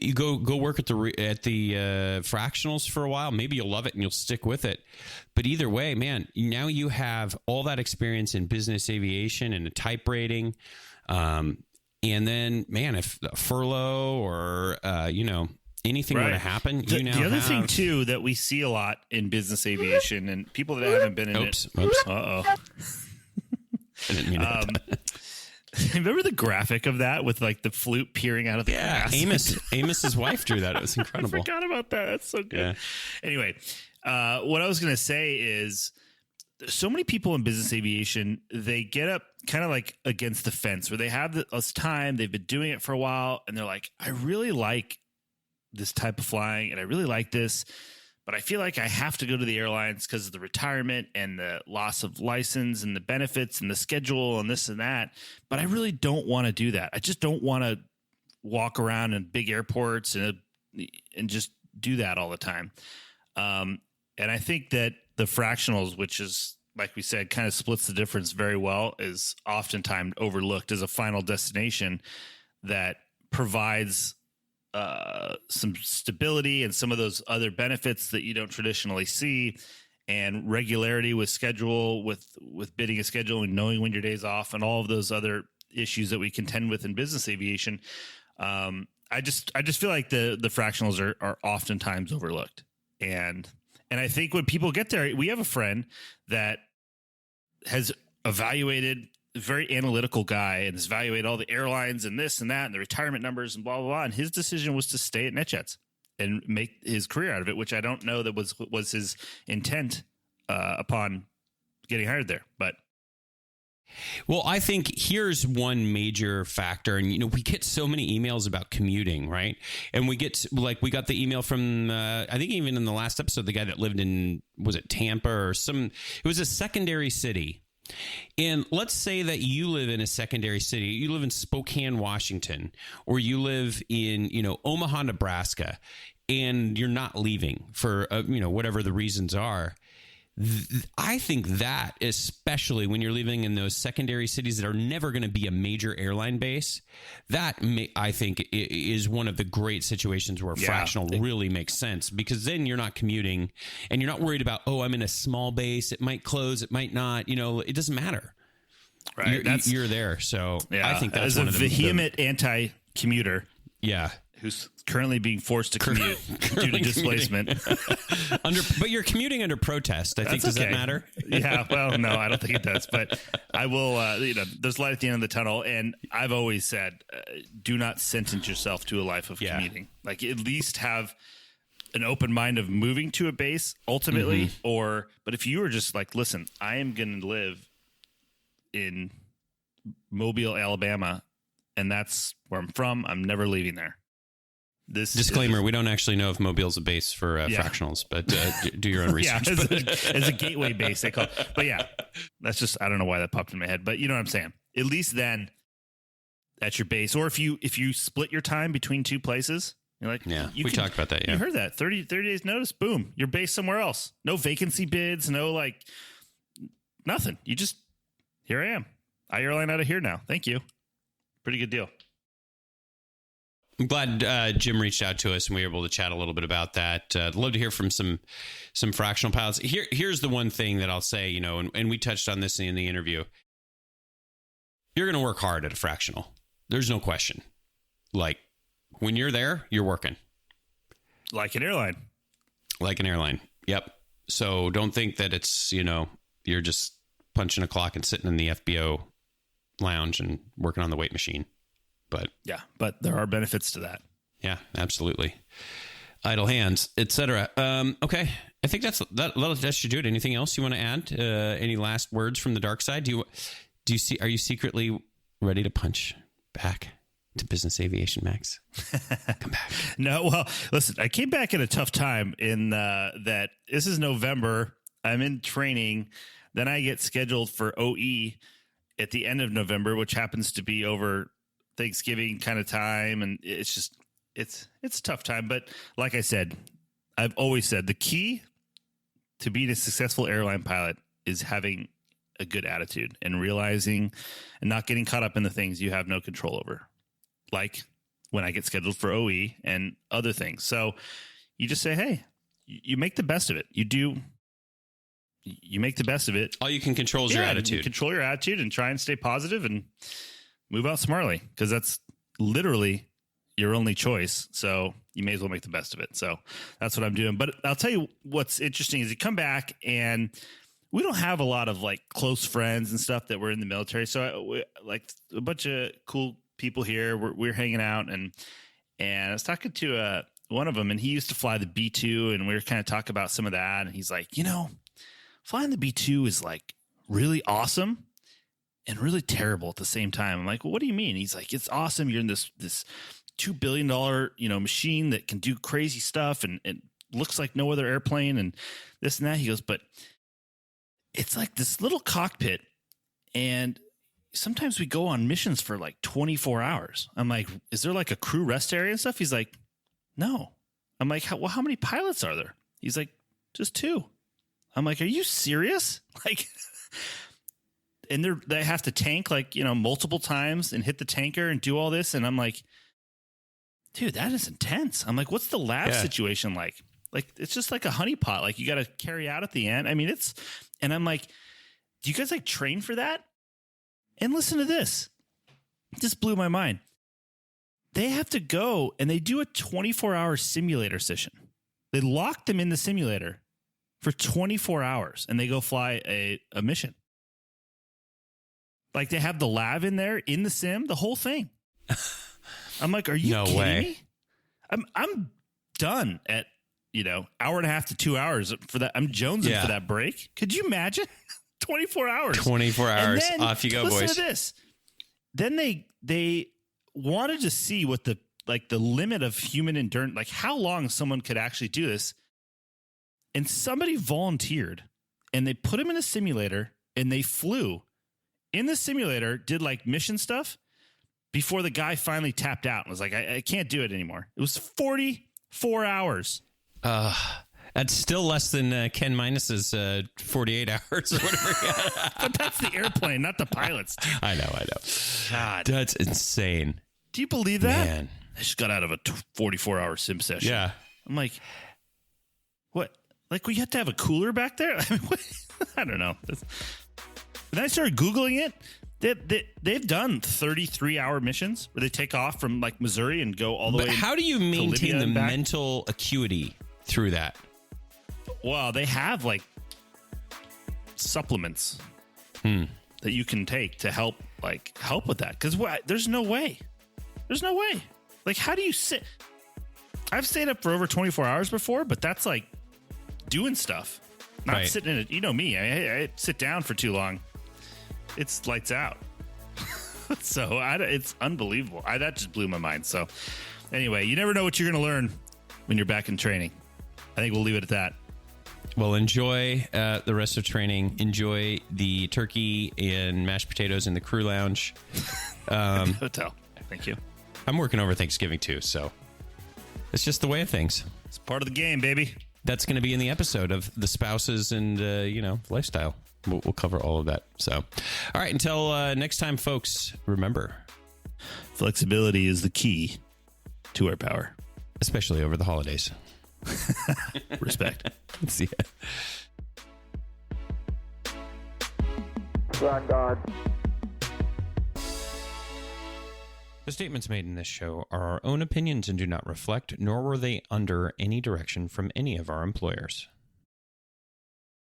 You go work at the fractionals for a while. Maybe you'll love it and you'll stick with it. But either way, man, now you have all that experience in business aviation and a type rating. And then, man, if a furlough or anything were to happen, the other thing too that we see a lot in business aviation and people that haven't been in it. Uh-oh. I didn't mean it. Remember the graphic of that with like the flute peering out of the glass? Amos's wife drew that. It was incredible. I forgot about that. That's so good. Yeah. Anyway, what I was going to say is so many people in business aviation, they get up kind of like against the fence where they have this time. They've been doing it for a while and they're like, I really like this type of flying and I really like this, but I feel like I have to go to the airlines because of the retirement and the loss of license and the benefits and the schedule and this and that. But I really don't want to do that. I just don't want to walk around in big airports and just do that all the time. And I think that the fractionals, which is, like we said, kind of splits the difference very well, is oftentimes overlooked as a final destination that provides some stability and some of those other benefits that you don't traditionally see, and regularity with schedule, with bidding a schedule and knowing when your day's off, and all of those other issues that we contend with in business aviation. I just feel like the fractionals are oftentimes overlooked. And I think when people get there, we have a friend that has evaluated, a very analytical guy, and has evaluated all the airlines and this and that and the retirement numbers and blah, blah, blah. And his decision was to stay at NetJets and make his career out of it, which I don't know that was his intent upon getting hired there. But well, I think here's one major factor. And, we get so many emails about commuting, right? And we got the email from, I think even in the last episode, the guy that lived in, was it Tampa or it was a secondary city. And let's say that you live in a secondary city, you live in Spokane, Washington, or you live in, Omaha, Nebraska, and you're not leaving for, whatever the reasons are. I think that, especially when you're living in those secondary cities that are never going to be a major airline base, I think is one of the great situations where fractional really makes sense, because then you're not commuting and you're not worried about, I'm in a small base. It might close. It might not. It doesn't matter. Right. You're there. So I think that's as one a of the vehement anti-commuter. Yeah. Who's currently being forced to commute due to displacement. But you're commuting under protest. I think. Does that matter? Yeah. Well, no, I don't think it does. But I will, there's light at the end of the tunnel. And I've always said, do not sentence yourself to a life of commuting. Like, at least have an open mind of moving to a base ultimately. But if you were just like, listen, I am going to live in Mobile, Alabama, and that's where I'm from, I'm never leaving there. This disclaimer: we don't actually know if Mobile's a base for fractionals, but do your own research. As a gateway base, they call it. But that's just, I don't know why that popped in my head, but you know what I'm saying. At least then, that's your base. Or if you split your time between two places, you're like, we talked about that. Yeah, you heard that 30 days notice, boom, you're based somewhere else. No vacancy bids, no nothing. You just, here I am, airline out of here now. Thank you. Pretty good deal. I'm glad Jim reached out to us and we were able to chat a little bit about that. I'd love to hear from some fractional pilots. Here's the one thing that I'll say, and we touched on this in the interview. You're going to work hard at a fractional. There's no question. Like, when you're there, you're working. Like an airline. Like an airline. Yep. So don't think that it's, you're just punching a clock and sitting in the FBO lounge and working on the weight machine. But there are benefits to that. Yeah, absolutely. Idle hands, etc. Okay, I think that should do it. Anything else you want to add? Any last words from the dark side? Do you see? Are you secretly ready to punch back to business aviation, Max? Come back. No, well, listen. I came back at a tough time in that. This is November. I'm in training. Then I get scheduled for OE at the end of November, which happens to be over Thanksgiving kind of time, and it's just it's a tough time. But like I said, I've always said the key to being a successful airline pilot is having a good attitude and realizing and not getting caught up in the things you have no control over, like when I get scheduled for OE and other things. So you just say, hey, you make the best of it. You make the best of it. All you can control is your attitude. You control your attitude and try and stay positive and move out smartly, because that's literally your only choice. So you may as well make the best of it. So that's what I'm doing. But I'll tell you what's interesting is you come back and we don't have a lot of close friends and stuff that were in the military. So a bunch of cool people here. We're hanging out and I was talking to one of them, and he used to fly the B-2, and we were kind of talking about some of that. And he's like, flying the B-2 is really awesome and really terrible at the same time. I'm like, well, what do you mean? He's like, it's awesome. You're in this $2 billion, machine that can do crazy stuff and it looks like no other airplane and this and that. He goes, but it's like this little cockpit, and sometimes we go on missions for 24 hours. I'm like, is there a crew rest area and stuff? He's like, no, I'm like, how many pilots are there? He's like, just 2. I'm like, are you serious? Like, and they have to tank like, multiple times and hit the tanker and do all this. And I'm like, dude, that is intense. I'm like, what's the lab situation like? Like, it's just like a honeypot. Like, you got to carry out at the end. I mean, and I'm like, do you guys like train for that? And listen to this. This blew my mind. They have to go and they do a 24-hour simulator session. They lock them in the simulator for 24 hours and they go fly a mission. Like, they have the lab in there, in the sim, the whole thing. I'm like, are you kidding me? I'm done at, hour and a half to 2 hours for that. I'm jonesing for that break. Could you imagine? 24 hours. 24 hours. Then, off you go, boys. Listen to this. Then they wanted to see what the limit of human endurance, like how long someone could actually do this. And somebody volunteered and they put him in a simulator and they flew in the simulator, did like mission stuff before the guy finally tapped out and was like, I can't do it anymore. It was 44 hours. That's still less than Ken Minus's 48 hours or whatever. But that's the airplane, not the pilots. Dude. I know. God. That's insane. Do you believe that? Man. I just got out of a 44-hour sim session. Yeah. I'm like, what? Like, we have to have a cooler back there? I mean, what? I don't know. Then I started Googling it. They've done 33-hour missions where they take off from like Missouri and go all the way. How do you maintain the mental acuity through that? Well, they have like supplements that you can take to help with that. Because there's no way. There's no way. Like, how do you sit? I've stayed up for over 24 hours before, but that's like doing stuff, not sitting in it. You know me. I sit down for too long. It's lights out. So it's unbelievable. That just blew my mind. So anyway, you never know what you're going to learn when you're back in training. I think we'll leave it at that. Well, enjoy the rest of training. Enjoy the turkey and mashed potatoes in the crew lounge. Hotel. Thank you. I'm working over Thanksgiving too, so it's just the way of things. It's part of the game, baby. That's going to be in the episode of the spouses and, lifestyle. We'll cover all of that. So, all right. Until next time, folks, remember, flexibility is the key to our power, especially over the holidays. Respect. See ya. Rock on. The statements made in this show are our own opinions and do not reflect, nor were they under any direction from any of our employers.